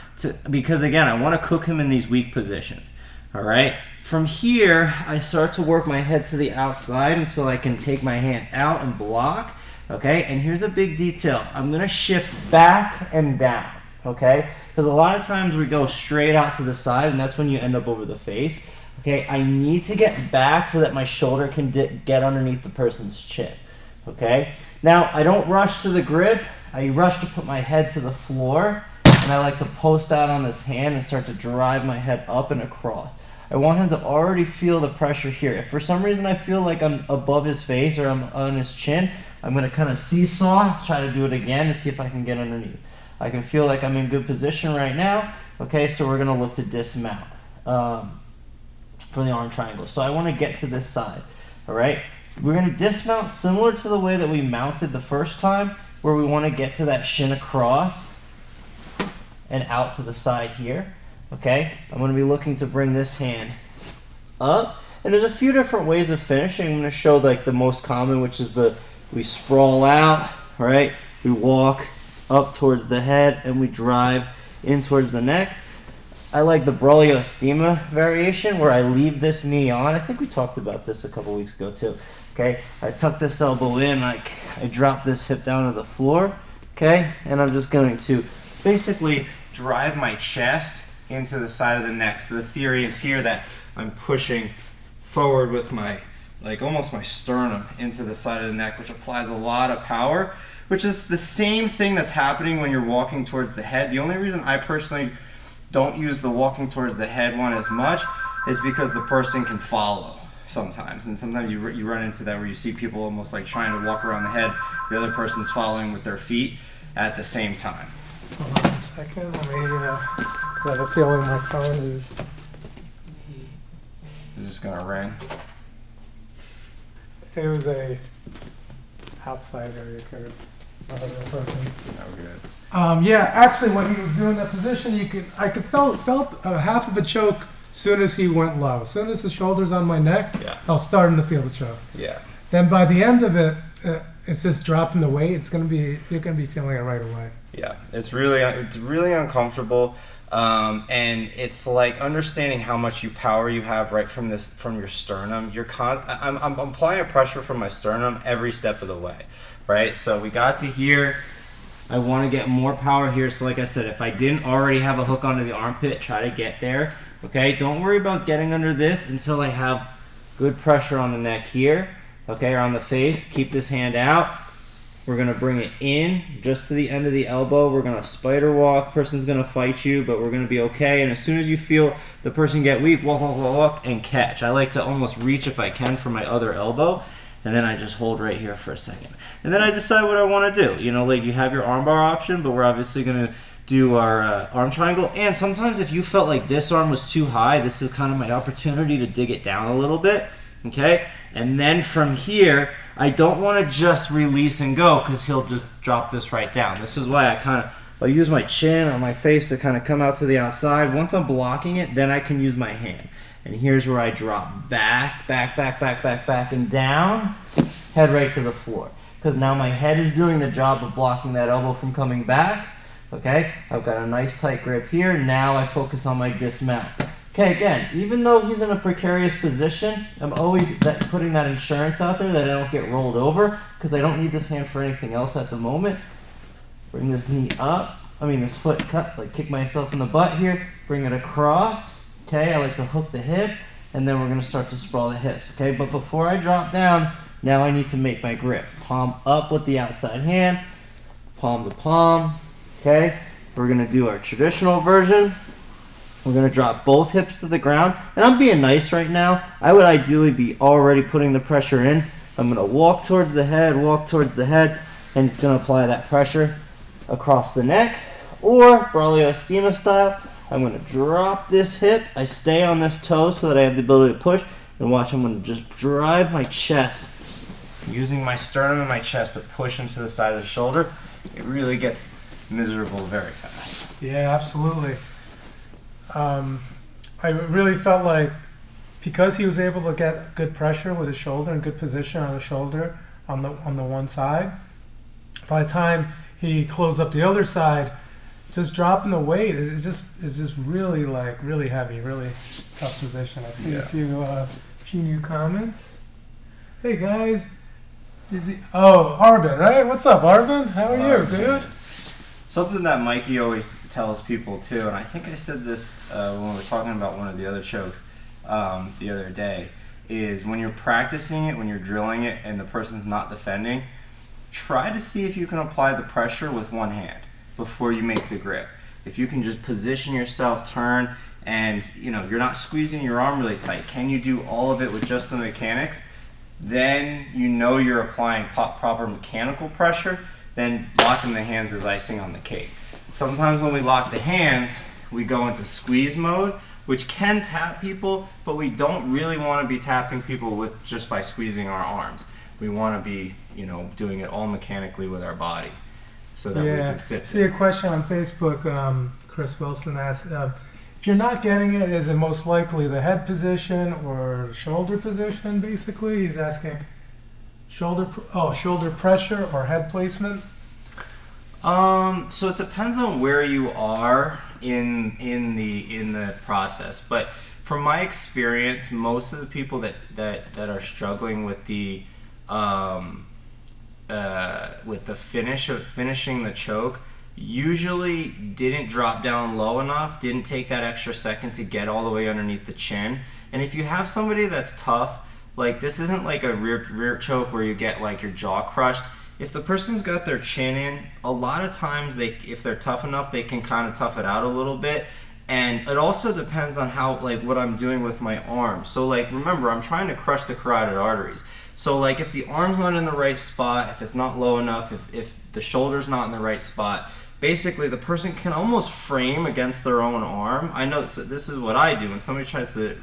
because, again, I want to cook him in these weak positions, all right? From here, I start to work my head to the outside until I can take my hand out and block, okay? And here's a big detail. I'm going to shift back and down, okay? Because a lot of times we go straight out to the side, and that's when you end up over the face, okay? I need to get back so that my shoulder can get underneath the person's chin, Okay? Now, I don't rush to the grip. I rush to put my head to the floor, and I like to post out on this hand and start to drive my head up and across. I want him to already feel the pressure here. If for some reason I feel like I'm above his face or I'm on his chin, I'm going to kind of seesaw, try to do it again and see if I can get underneath. I can feel like I'm in good position right now. Okay, so we're going to look to dismount for the arm triangle. So I want to get to this side. All right, we're going to dismount similar to the way that we mounted the first time, where we want to get to that shin across and out to the side here. Okay, I'm going to be looking to bring this hand up, and there's a few different ways of finishing. I'm going to show like the most common, which is we sprawl out, right? We walk up towards the head and we drive in towards the neck. I like the Braulio Estima variation where I leave this knee on. I think we talked about this a couple weeks ago too. Okay, I tuck this elbow in, I drop this hip down to the floor. Okay, and I'm just going to basically drive my chest into the side of the neck. So the theory is here that I'm pushing forward with my, like almost my sternum into the side of the neck, which applies a lot of power, which is the same thing that's happening when you're walking towards the head. The only reason I personally don't use the walking towards the head one as much is because the person can follow sometimes. And sometimes you run into that where you see people almost like trying to walk around the head. The other person's following with their feet at the same time. Hold on a second. Let me, because I have a feeling my phone is. Is this gonna ring? It was a outside area code. Not a real person. Oh, good. Yeah, actually, when he was doing that position, I could felt a half of a choke soon as he went low. As soon as his shoulders on my neck, Yeah. I was starting to feel the choke. Yeah. Then by the end of it, it's just dropping the weight. You're gonna be feeling it right away. Yeah, it's really uncomfortable, and it's like understanding how much power you have right from your sternum. I'm applying pressure from my sternum every step of the way, right? So we got to here. I want to get more power here. So like I said, if I didn't already have a hook onto the armpit, try to get there. Okay, don't worry about getting under this until I have good pressure on the neck here. Okay, or on the face. Keep this hand out. We're going to bring it in just to the end of the elbow. We're going to spider walk. Person's going to fight you, but we're going to be okay. And as soon as you feel the person get weak, walk, walk, walk, walk, and catch. I like to almost reach if I can for my other elbow, and then I just hold right here for a second. And then I decide what I want to do. You know, like you have your armbar option, but we're obviously going to do our arm triangle. And sometimes if you felt like this arm was too high, this is kind of my opportunity to dig it down a little bit. Okay? And then from here, I don't want to just release and go because he'll just drop this right down. This is why I'll use my chin on my face to kind of come out to the outside. Once I'm blocking it, then I can use my hand. And here's where I drop back, and down, head right to the floor. Because now my head is doing the job of blocking that elbow from coming back. Okay, I've got a nice tight grip here. Now I focus on my dismount. Okay, again, even though he's in a precarious position, I'm always putting that insurance out there that I don't get rolled over because I don't need this hand for anything else at the moment. Bring this knee up. This foot cut, like kick myself in the butt here. Bring it across. Okay, I like to hook the hip, and then we're going to start to sprawl the hips. Okay, but before I drop down, now I need to make my grip. Palm up with the outside hand, palm to palm. Okay, we're going to do our traditional version. We're going to drop both hips to the ground. And I'm being nice right now. I would ideally be already putting the pressure in. I'm going to walk towards the head, and it's going to apply that pressure across the neck. Or, Braulio Estima style, I'm going to drop this hip. I stay on this toe so that I have the ability to push. And watch, I'm going to just drive my chest, using my sternum and my chest to push into the side of the shoulder. It really gets miserable very fast. Yeah, absolutely. I really felt like because he was able to get good pressure with his shoulder and good position on the shoulder on the one side, by the time he closed up the other side, just dropping the weight is just really heavy, really tough position. I see a few new comments. Hey guys, Arvin, right? What's up, Arvin? How are you, dude? Something that Mikey always tells people too, and I think I said this when we were talking about one of the other chokes the other day, is when you're practicing it, when you're drilling it, and the person's not defending, try to see if you can apply the pressure with one hand before you make the grip. If you can just position yourself, turn, and you're not squeezing your arm really tight. Can you do all of it with just the mechanics? Then you're applying proper mechanical pressure. Then locking the hands is icing on the cake. Sometimes when we lock the hands, we go into squeeze mode, which can tap people, but we don't really want to be tapping people just by squeezing our arms. We want to be, doing it all mechanically with our body, so that we can sit. See a question on Facebook. Chris Wilson asked, if you're not getting it, is it most likely the head position or shoulder position? Basically, he's asking shoulder pressure or head placement. So it depends on where you are in the process, but from my experience, most of the people that are struggling with the finishing the choke usually didn't drop down low enough, didn't take that extra second to get all the way underneath the chin. And if you have somebody that's tough, like this isn't like a rear choke where you get like your jaw crushed. If the person's got their chin in, a lot of times if they're tough enough, they can kind of tough it out a little bit. And it also depends on how, like, what I'm doing with my arm. So, like, remember, I'm trying to crush the carotid arteries. So, like, if the arm's not in the right spot, if it's not low enough, if the shoulder's not in the right spot, basically the person can almost frame against their own arm. I know this is what I do. When somebody tries to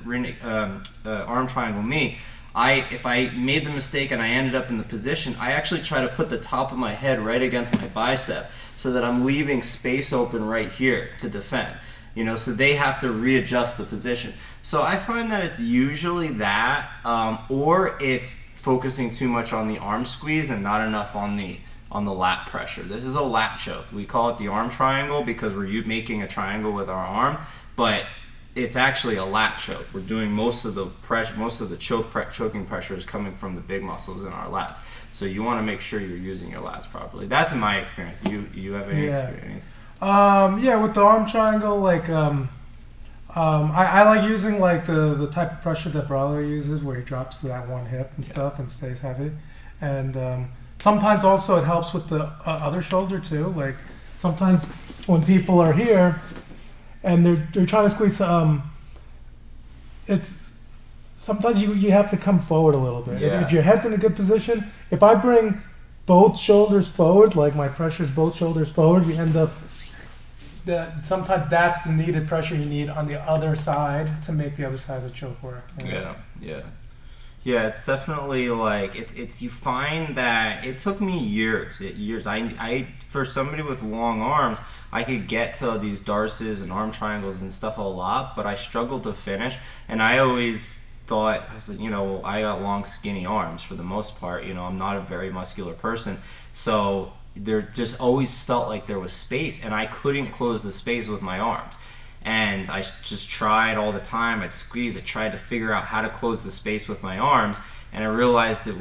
arm triangle me, if I made the mistake and I ended up in the position, I actually try to put the top of my head right against my bicep so that I'm leaving space open right here to defend. So they have to readjust the position. So I find that it's usually that, or it's focusing too much on the arm squeeze and not enough on the lat pressure. This is a lat choke. We call it the arm triangle because we're making a triangle with our arm, but it's actually a lat choke. We're doing most of the choking pressure is coming from the big muscles in our lats. So you want to make sure you're using your lats properly. That's in my experience. You have any experience? With the arm triangle, like I like using like the type of pressure that Braulio uses, where he drops to that one hip and stuff and stays heavy. And sometimes also it helps with the other shoulder too. Like sometimes when people are here and they're trying to squeeze, it's sometimes you have to come forward a little bit. Yeah. If your head's in a good position, if I bring both shoulders forward, like my pressure is both shoulders forward, we end up sometimes that's the needed pressure you need on the other side to make the other side of the choke work. Yeah, it's definitely like it's you find that it took me years. I for somebody with long arms, I could get to these darces and arm triangles and stuff a lot, but I struggled to finish. And I always thought, I said, I got long, skinny arms for the most part. I'm not a very muscular person, so there just always felt like there was space, and I couldn't close the space with my arms. And I just tried all the time. I'd squeeze. I tried to figure out how to close the space with my arms, and I realized that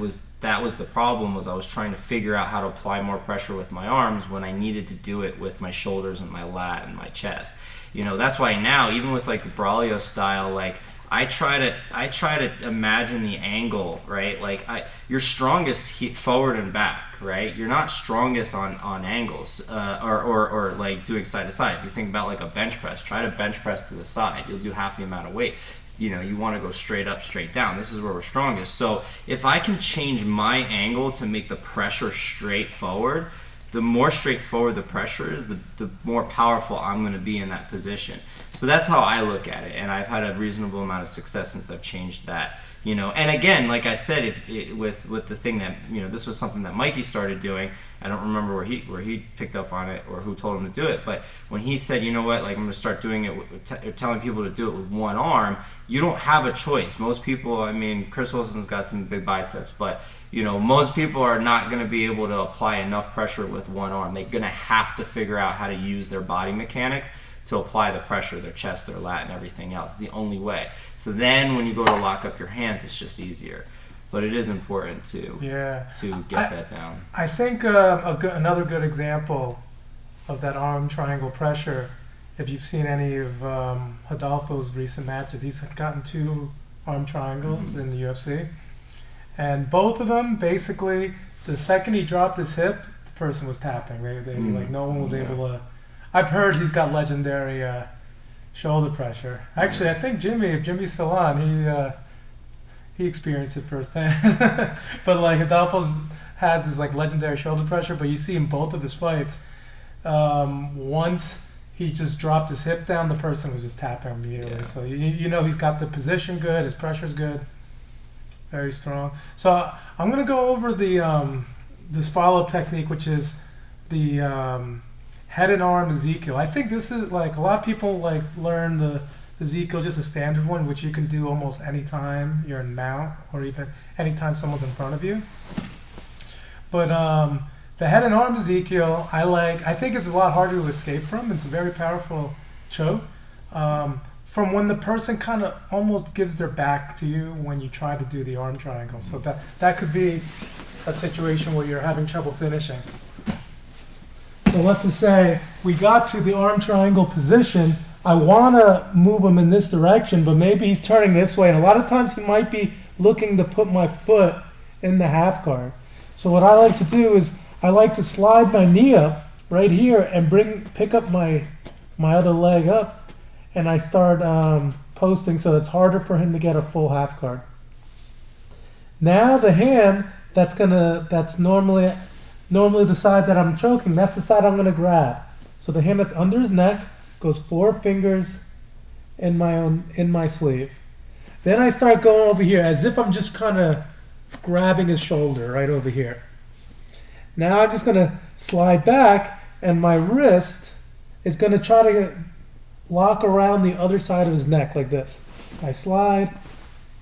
was the problem. Was I was trying to figure out how to apply more pressure with my arms when I needed to do it with my shoulders and my lat and my chest. That's why now, even with like the Braulio style, like I try to imagine the angle, right? Like you're strongest forward and back, right? You're not strongest on angles or like doing side to side. If you think about like a bench press, try to bench press to the side. You'll do half the amount of weight. You want to go straight up, straight down. This is where we're strongest. So if I can change my angle to make the pressure straight forward, the more straightforward the pressure is, the more powerful I'm going to be in that position. So that's how I look at it, and I've had a reasonable amount of success since I've changed that. And again, like I said, with the thing that this was something that Mikey started doing. I don't remember where he picked up on it or who told him to do it, but when he said, like I'm going to start doing it, telling people to do it with one arm, you don't have a choice. Most people, Chris Wilson's got some big biceps, but most people are not going to be able to apply enough pressure with one arm. They're going to have to figure out how to use their body mechanics to apply the pressure, their chest, their lat, and everything else. It's the only way. So then when you go to lock up your hands, it's just easier. But it is important to get that down. I think another good example of that arm triangle pressure, if you've seen any of Rodolfo's recent matches, he's gotten two arm triangles in the UFC. And both of them, basically, the second he dropped his hip, the person was tapping. Like no one was able to. I've heard he's got legendary shoulder pressure. Actually, I think if Jimmy's still on, he experienced it firsthand. But like Adolfo's has this like legendary shoulder pressure. But you see in both of his fights, once he just dropped his hip down, the person was just tapping immediately. Yeah. So you know he's got the position good, his pressure's good, very strong. So I'm gonna go over the this follow-up technique, which is the head and arm Ezekiel. I think this is like a lot of people like learn the Ezekiel, just a standard one, which you can do almost anytime you're in mount or even anytime someone's in front of you. But the head and arm Ezekiel, I think it's a lot harder to escape from. It's a very powerful choke. From when the person kind of almost gives their back to you when you try to do the arm triangle. So that could be a situation where you're having trouble finishing. So let's just say we got to the arm triangle position. I want to move him in this direction, but maybe he's turning this way. And a lot of times he might be looking to put my foot in the half guard. So what I like to do is I like to slide my knee up right here and pick up my other leg up, and I start posting so it's harder for him to get a full half guard. Now the hand that's normally the side that I'm choking, that's the side I'm gonna grab. So the hand that's under his neck goes 4 fingers in my sleeve. Then I start going over here as if I'm just kind of grabbing his shoulder right over here. Now I'm just going to slide back, and my wrist is going to try to lock around the other side of his neck like this. I slide,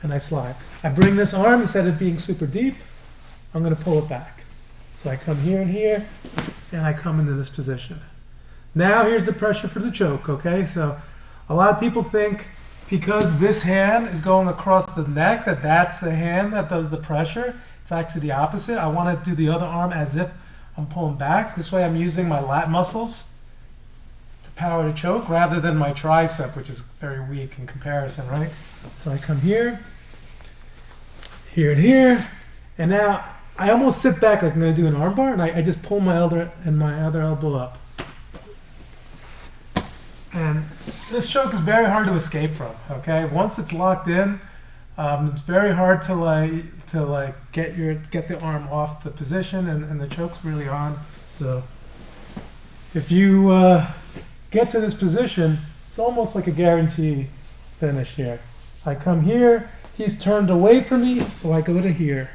and I slide. I bring this arm, instead of being super deep, I'm going to pull it back. So I come here and here, and I come into this position. Now here's the pressure for the choke, okay? So a lot of people think because this hand is going across the neck, that's the hand that does the pressure. It's actually the opposite. I want to do the other arm as if I'm pulling back. This way I'm using my lat muscles to power the choke rather than my tricep, which is very weak in comparison, right? So I come here, here and here, and now I almost sit back like I'm going to do an arm bar, and I just pull my other elbow up. And this choke is very hard to escape from, okay? Once it's locked in, it's very hard to get the arm off the position, and the choke's really on. So if you get to this position, it's almost like a guaranteed finish here. I come here, he's turned away from me, so I go to here.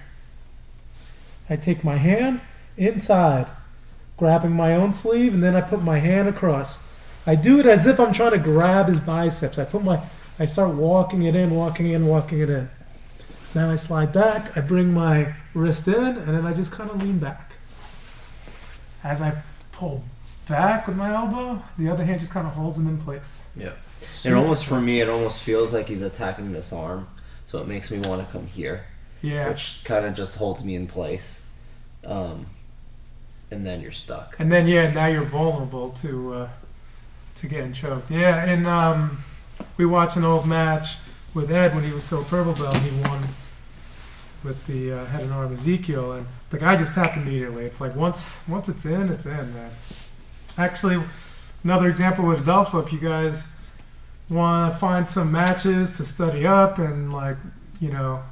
I take my hand inside, grabbing my own sleeve, and then I put my hand across. I do it as if I'm trying to grab his biceps. I start walking it in. Now I slide back, I bring my wrist in, and then I just kind of lean back. As I pull back with my elbow, the other hand just kind of holds him in place. Yeah. And almost for me, it almost feels like he's attacking this arm, so it makes me want to come here. Yeah. Which kind of just holds me in place. And then you're stuck. And then, now you're vulnerable to getting choked. Yeah, and we watched an old match with Ed when he was still purple belt. He won with the head and arm Ezekiel, and the guy just tapped immediately. It's like once it's in, man. Actually, another example with Adolfo, if you guys want to find some matches to study up and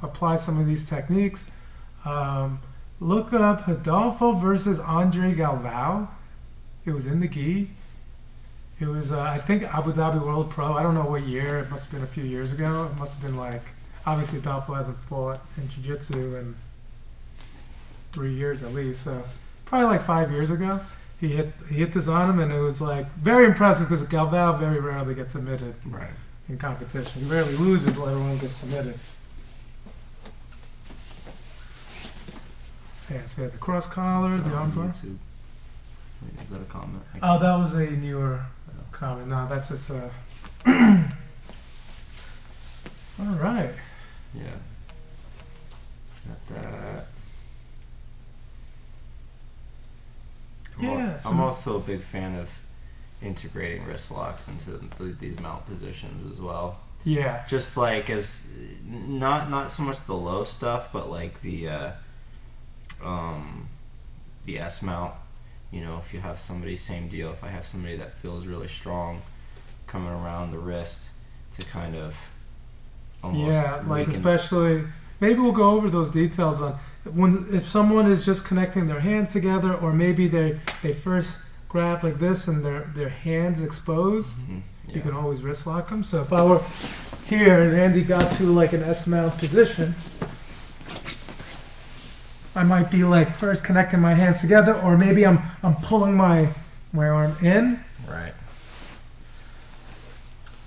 apply some of these techniques, look up Adolfo versus Andre Galvao. It was in the gi. It was, I think, Abu Dhabi World Pro. I don't know what year. It must have been a few years ago. It must have been obviously Adolfo hasn't fought in jiu-jitsu in 3 years at least. So probably 5 years ago. He hit this on him, and it was very impressive because Galvao very rarely gets submitted in competition. He rarely loses, let alone get submitted. Yeah, so we had the cross collar, the arm bar. Wait, is that a comment? Oh, that was a newer comment. No, that's just all right. Yeah. Got that. Yeah. I'm also a big fan of integrating wrist locks into these mount positions as well. Yeah. Just like as not so much the low stuff, but like the S mount. You know, if you have somebody, same deal. If I have somebody that feels really strong coming around the wrist to kind of almost like especially maybe we'll go over those details on if someone is just connecting their hands together, or maybe they first grab like this and their hands exposed. Mm-hmm. Yeah. You can always wrist lock them. So if I were here and Andy got to like an S mount position, I might be like first connecting my hands together, or maybe I'm pulling my arm in. Right.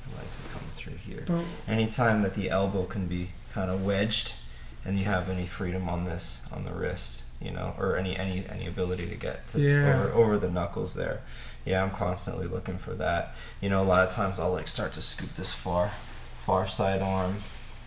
I like to come through here. Oh. Anytime that the elbow can be kind of wedged, and you have any freedom on the wrist, you know, or any ability to get to over the knuckles there. Yeah, I'm constantly looking for that. You know, a lot of times I'll like start to scoop this far side arm,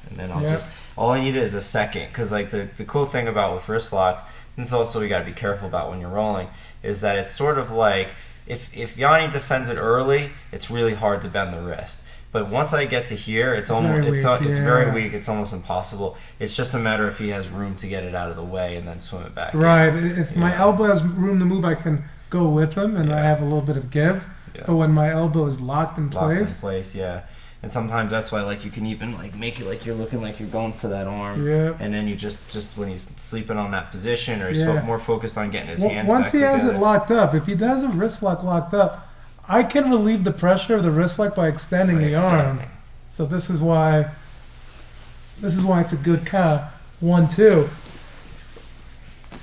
and then I'll just, all I need is a second, because like the cool thing about with wrist locks, and it's also you got to be careful about when you're rolling, is that it's sort of like if Yanni defends it early, it's really hard to bend the wrist. But once I get to here, it's very weak. It's almost impossible. It's just a matter if he has room to get it out of the way and then swim it back. Right. If my elbow has room to move, I can go with him, and I have a little bit of give. Yeah. But when my elbow is locked in place, and sometimes that's why like you can even like make it like you're looking like you're going for that arm, and then you just when he's sleeping on that position, or he's more focused on getting his hands once back he has together. it locked up, if he does a wrist lock locked up, I can relieve the pressure of the wrist lock by extending the arm. So this is why it's a good kind of 1-2.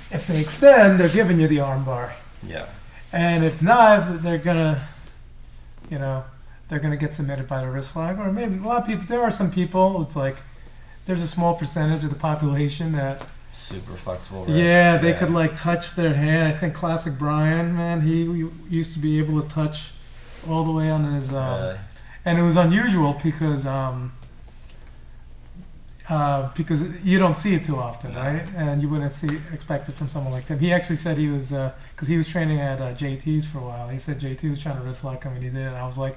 If they extend, they're giving you the arm bar. Yeah. And if not, they're gonna get submitted by the wrist lock. Or maybe a lot of people. There are some people. It's like there's a small percentage of the population that super flexible wrist. Yeah, they could like touch their hand. I think classic Brian, man, he used to be able to touch all the way on his, and it was unusual because you don't see it too often, right? And you wouldn't expect it from someone like him. He actually said he was, because he was training at JT's for a while. He said JT was trying to wrist lock him, and he did. And I was like,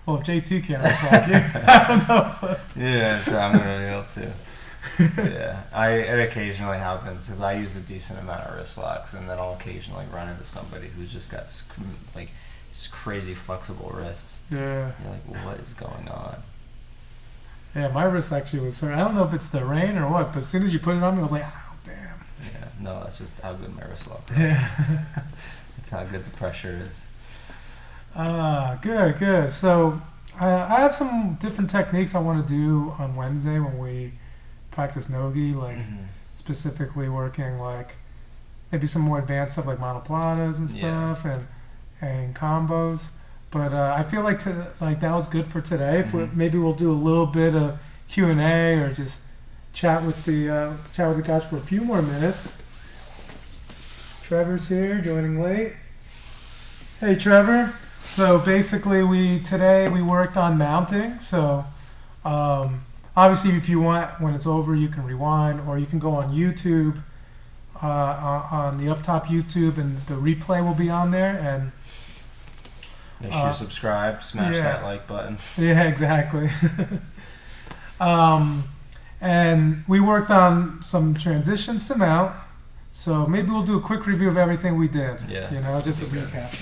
well, if JT can't wrist lock you, I don't know. Yeah, sure, I'm gonna be able to. Yeah, it occasionally happens because I use a decent amount of wrist locks, and then I'll occasionally run into somebody who's just got like crazy flexible wrists. Yeah. You're like, well, what is going on? Yeah, my wrist actually was hurt. I don't know if it's the rain or what, but as soon as you put it on me, I was like, oh, damn. Yeah, no, that's just how good my wrist lock is. Yeah. That's how good the pressure is. Good. So I have some different techniques I want to do on Wednesday when we practice Nogi, like specifically working like maybe some more advanced stuff like monoplanas and stuff and combos. But I feel like that was good for today. Maybe we'll do a little bit of Q&A or just chat with the guys for a few more minutes. Trevor's here, joining late. Hey, Trevor. So basically, today we worked on mounting. So obviously, if you want, when it's over, you can rewind, or you can go on YouTube, on the up top YouTube, and the replay will be on there. And make sure you subscribe, smash that like button. Yeah, exactly. And we worked on some transitions to mount. So maybe we'll do a quick review of everything we did. Yeah. Just a recap.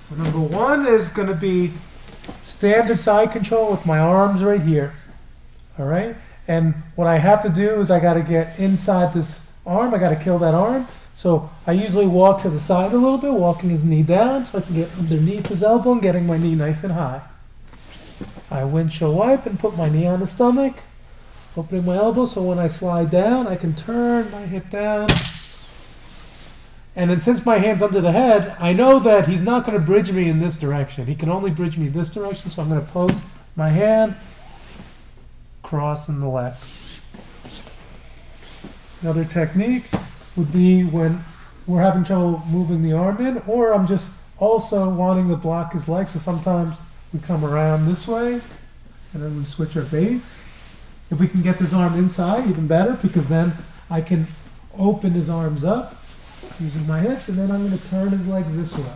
So number one is going to be standard side control with my arms right here. All right? And what I have to do is I got to get inside this arm. I got to kill that arm. So I usually walk to the side a little bit, walking his knee down so I can get underneath his elbow and getting my knee nice and high. I windshield wipe and put my knee on the stomach, opening my elbow so when I slide down, I can turn my hip down. And then since my hand's under the head, I know that he's not going to bridge me in this direction. He can only bridge me this direction, so I'm going to post my hand, crossing the leg. Another technique would be when we're having trouble moving the arm in, or I'm just also wanting to block his legs, so sometimes we come around this way, and then we switch our base. If we can get this arm inside, even better, because then I can open his arms up using my hips, and then I'm going to turn his legs this way.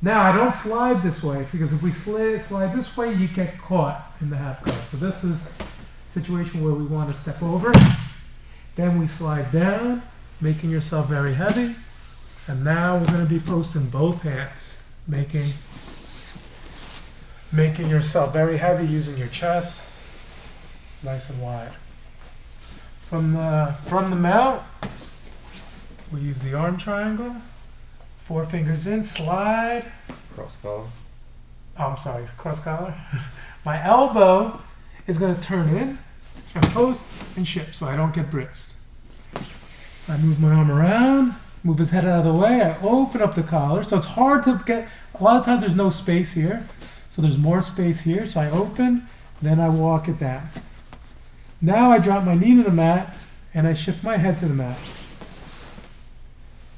Now I don't slide this way because if we slide this way, you get caught in the half guard. So this is a situation where we want to step over. Then we slide down, making yourself very heavy. And now we're going to be posting both hands, making yourself very heavy using your chest, nice and wide. From the mount, we use the arm triangle. 4 fingers in, slide. Cross collar. Oh, I'm sorry, cross collar. My elbow is going to turn in and post and shift so I don't get brised. I move my arm around, move his head out of the way. I open up the collar. So it's hard to get, a lot of times there's no space here. So there's more space here. So I open, then I walk it down. Now I drop my knee to the mat and I shift my head to the mat.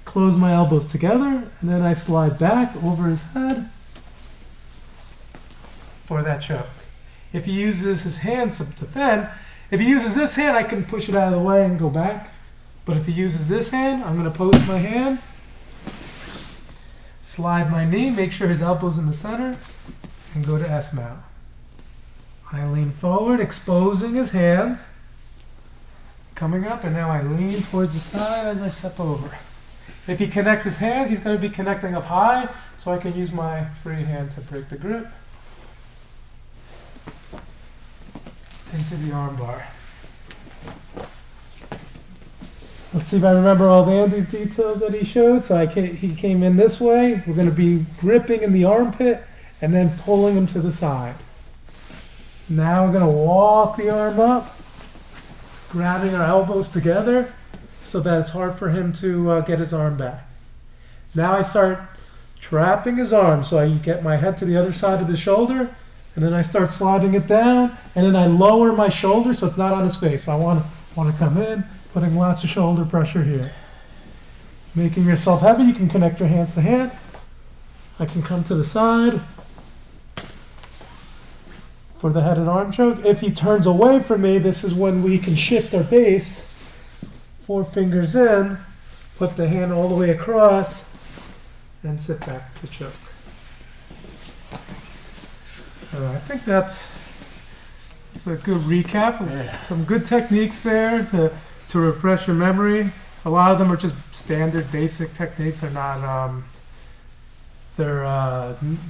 Close my elbows together, and then I slide back over his head for that choke. If he uses his hands to defend, if he uses this hand, I can push it out of the way and go back. But if he uses this hand, I'm going to post my hand, slide my knee, make sure his elbow's in the center, and go to S mount. I lean forward, exposing his hand, coming up, and now I lean towards the side as I step over. If he connects his hands, he's going to be connecting up high, so I can use my free hand to break the grip into the arm bar. Let's see if I remember all Andy's details that he showed. So he came in this way. We're going to be gripping in the armpit and then pulling him to the side. Now we're going to walk the arm up, grabbing our elbows together, so that it's hard for him to get his arm back. Now I start trapping his arm, so I get my head to the other side of his shoulder, and then I start sliding it down, and then I lower my shoulder so it's not on his face. I want to come in, putting lots of shoulder pressure here. Making yourself heavy, you can connect your hands to hand. I can come to the side for the head and arm choke. If he turns away from me, this is when we can shift our base. 4 fingers in, put the hand all the way across, and sit back to choke. I think that's a good recap. Yeah. Some good techniques there to refresh your memory. A lot of them are just standard, basic techniques. They're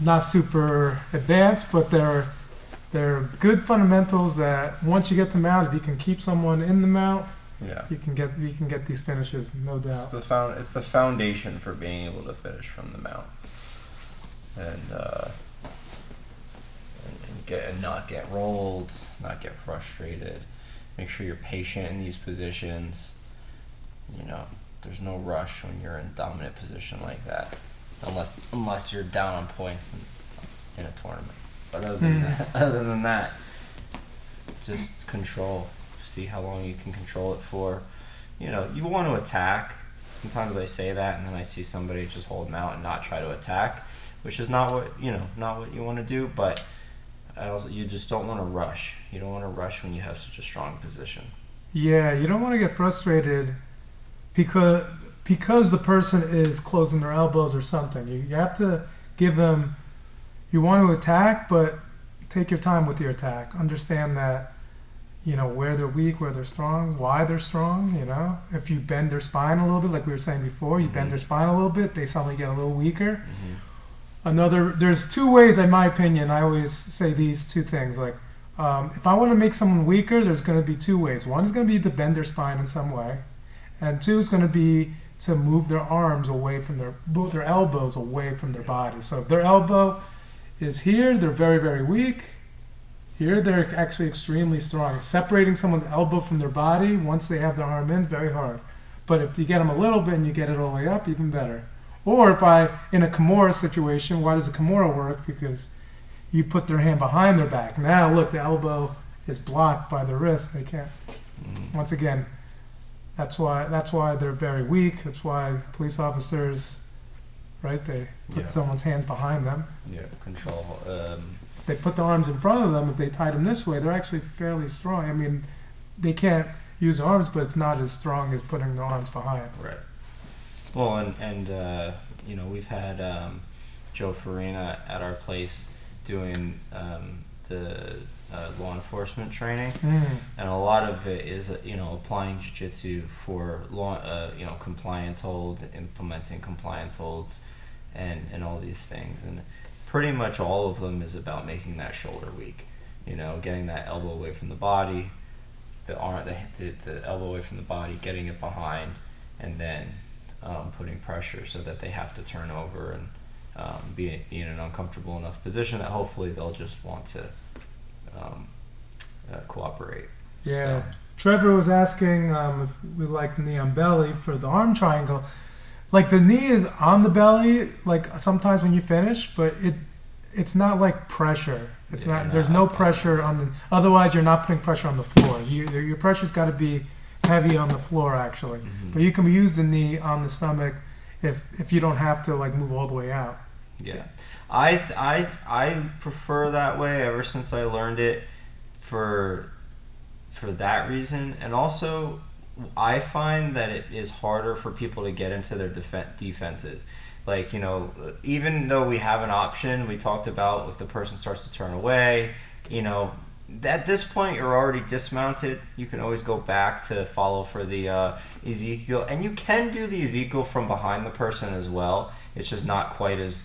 not super advanced, but they're good fundamentals that once you get to mount, if you can keep someone in the mount, Yeah. you can get these finishes, no doubt. It's the foundation for being able to finish from the mount, and not get rolled, not get frustrated. Make sure you're patient in these positions. You know, there's no rush when you're in dominant position like that, unless you're down on points in a tournament. But other than that, it's just control. See how long you can control it for. You know, you want to attack. Sometimes I say that, and then I see somebody just hold them out and not try to attack, which is not what you want to do. But you just don't want to rush. You don't want to rush when you have such a strong position. Yeah, you don't want to get frustrated because the person is closing their elbows or something. You have to give them. You want to attack, but take your time with your attack. Understand that. You know, where they're weak, where they're strong, why they're strong, you know. If you bend their spine a little bit, like we were saying before, you bend their spine a little bit, they suddenly get a little weaker. There's 2 ways, in my opinion, I always say these 2 things. Like, if I want to make someone weaker, there's going to be 2 ways. One is going to be to bend their spine in some way. And 2 is going to be to move their arms away from move their elbows away from their body. So if their elbow is here, they're very, very weak. Here, they're actually extremely strong. Separating someone's elbow from their body, once they have their arm in, very hard. But if you get them a little bit and you get it all the way up, even better. Or in a Kimura situation, why does a Kimura work? Because you put their hand behind their back. Now, look, the elbow is blocked by the wrist. They can't. Once again, that's why they're very weak. That's why police officers, right, they put someone's hands behind them. Yeah, control. They put their arms in front of them. If they tied them this way, they're actually fairly strong. I mean, they can't use their arms, but it's not as strong as putting their arms behind. Right. Well, and we've had Joe Farina at our place doing the law enforcement training, and a lot of it is applying jiu-jitsu for law, compliance holds, implementing compliance holds, and all these things, and pretty much all of them is about making that shoulder weak, getting that elbow away from the body, the arm, the elbow away from the body, getting it behind, and then putting pressure so that they have to turn over and be in an uncomfortable enough position that hopefully they'll just want to cooperate. Yeah. So, Trevor was asking if we like the knee on belly for the arm triangle. Like the knee is on the belly, like sometimes when you finish, but it's not like pressure. It's Yeah, not. There's no pressure on the. Otherwise, you're not putting pressure on the floor. Your pressure's got to be heavy on the floor actually. But you can use the knee on the stomach if you don't have to like move all the way out. yeah, I prefer that way ever since I learned it for that reason, and also I find that it is harder for people to get into their defenses. Like, even though we have an option, we talked about if the person starts to turn away, at this point you're already dismounted. You can always go back to follow for the Ezekiel, and you can do the Ezekiel from behind the person as well. It's just not quite as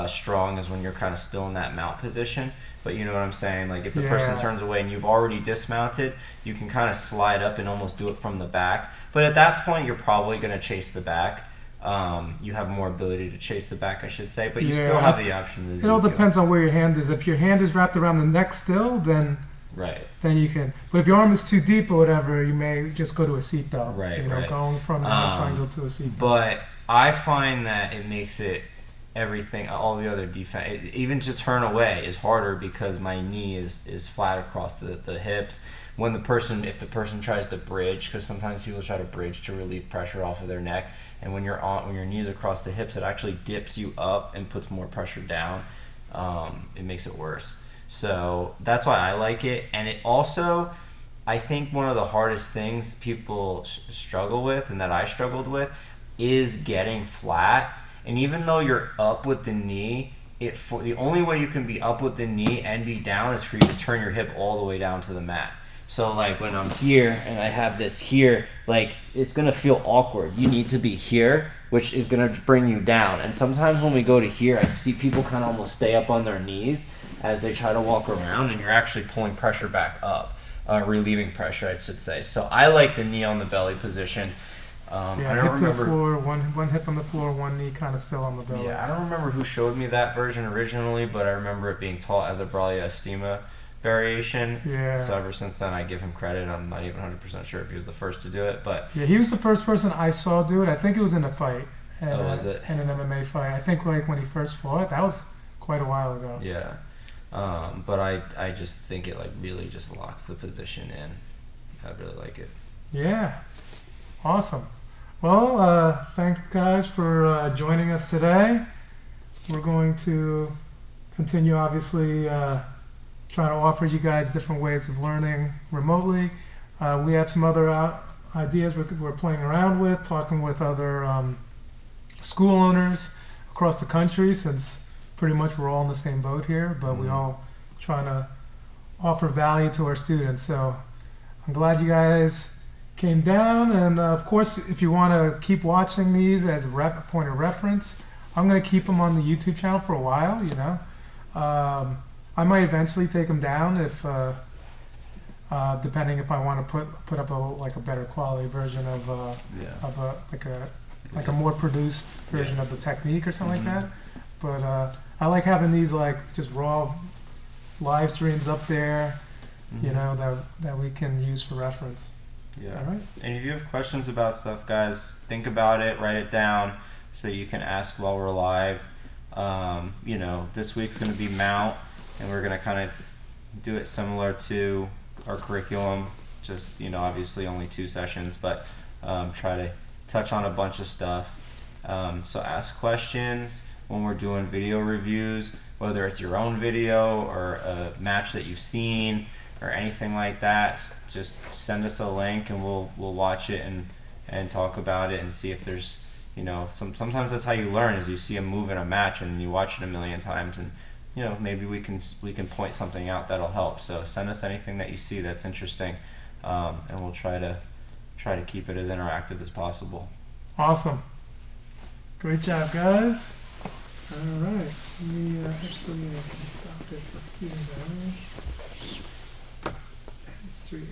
strong as when you're kind of still in that mount position. But you know what I'm saying? Like if the person turns away and you've already dismounted, you can kind of slide up and almost do it from the back. But at that point, you're probably going to chase the back. You have more ability to chase the back, I should say, but you still have the option of It all depends on where your hand is. If your hand is wrapped around the neck still, then you can. But if your arm is too deep or whatever, you may just go to a seatbelt. Going from the triangle to a seatbelt. But I find that it makes it everything, all the other defense, even to turn away is harder because my knee is flat across the hips. If the person tries to bridge, because sometimes people try to bridge to relieve pressure off of their neck, and when your knees across the hips, it actually dips you up and puts more pressure down. It makes it worse. So that's why I like it, and it also, I think one of the hardest things people struggle with, and that I struggled with, is getting flat. And even though you're up with the knee, the only way you can be up with the knee and be down is for you to turn your hip all the way down to the mat. So like when I'm here and I have this here, like it's going to feel awkward. You need to be here, which is going to bring you down. And sometimes when we go to here, I see people kind of almost stay up on their knees as they try to walk around, and you're actually pulling pressure back up, relieving pressure, I should say. So I like the knee on the belly position. I don't remember. To the floor, one hip on the floor, one knee kind of still on the belly. Yeah, I don't remember who showed me that version originally, but I remember it being taught as a Bralia Estima variation. Yeah. So ever since then, I give him credit. I'm not even 100% sure if he was the first to do it, but yeah, he was the first person I saw do it. I think it was in a fight. Was it? In an MMA fight. I think like when he first fought, that was quite a while ago. Yeah. But I just think it like really just locks the position in. I really like it. Yeah. Awesome. Well, thanks guys for joining us today. We're going to continue, obviously, trying to offer you guys different ways of learning remotely. We have some other ideas we're playing around with, talking with other school owners across the country, since pretty much we're all in the same boat here, but we all trying to offer value to our students. So I'm glad you guys came down, and of course, if you want to keep watching these as a point of reference, I'm going to keep them on the YouTube channel for a while. I might eventually take them down if, depending if I want to put up a better quality version of a more produced version of the technique or something like that. But I like having these just raw live streams up there, that we can use for reference. Yeah. All right. And if you have questions about stuff, guys, think about it, write it down so you can ask while we're live. This week's going to be Mount, and we're going to kind of do it similar to our curriculum. Just, obviously only 2 sessions, but try to touch on a bunch of stuff. So ask questions when we're doing video reviews, whether it's your own video or a match that you've seen or anything like that. Just send us a link and we'll watch it and talk about it and see if there's You know, sometimes that's how you learn, is you see a move in a match and you watch it a million times, and you know, maybe we can point something out that'll help. So send us anything that you see that's interesting, and we'll try to keep it as interactive as possible. Awesome. Great job, guys. All right. We actually can stop it for here now. And stream.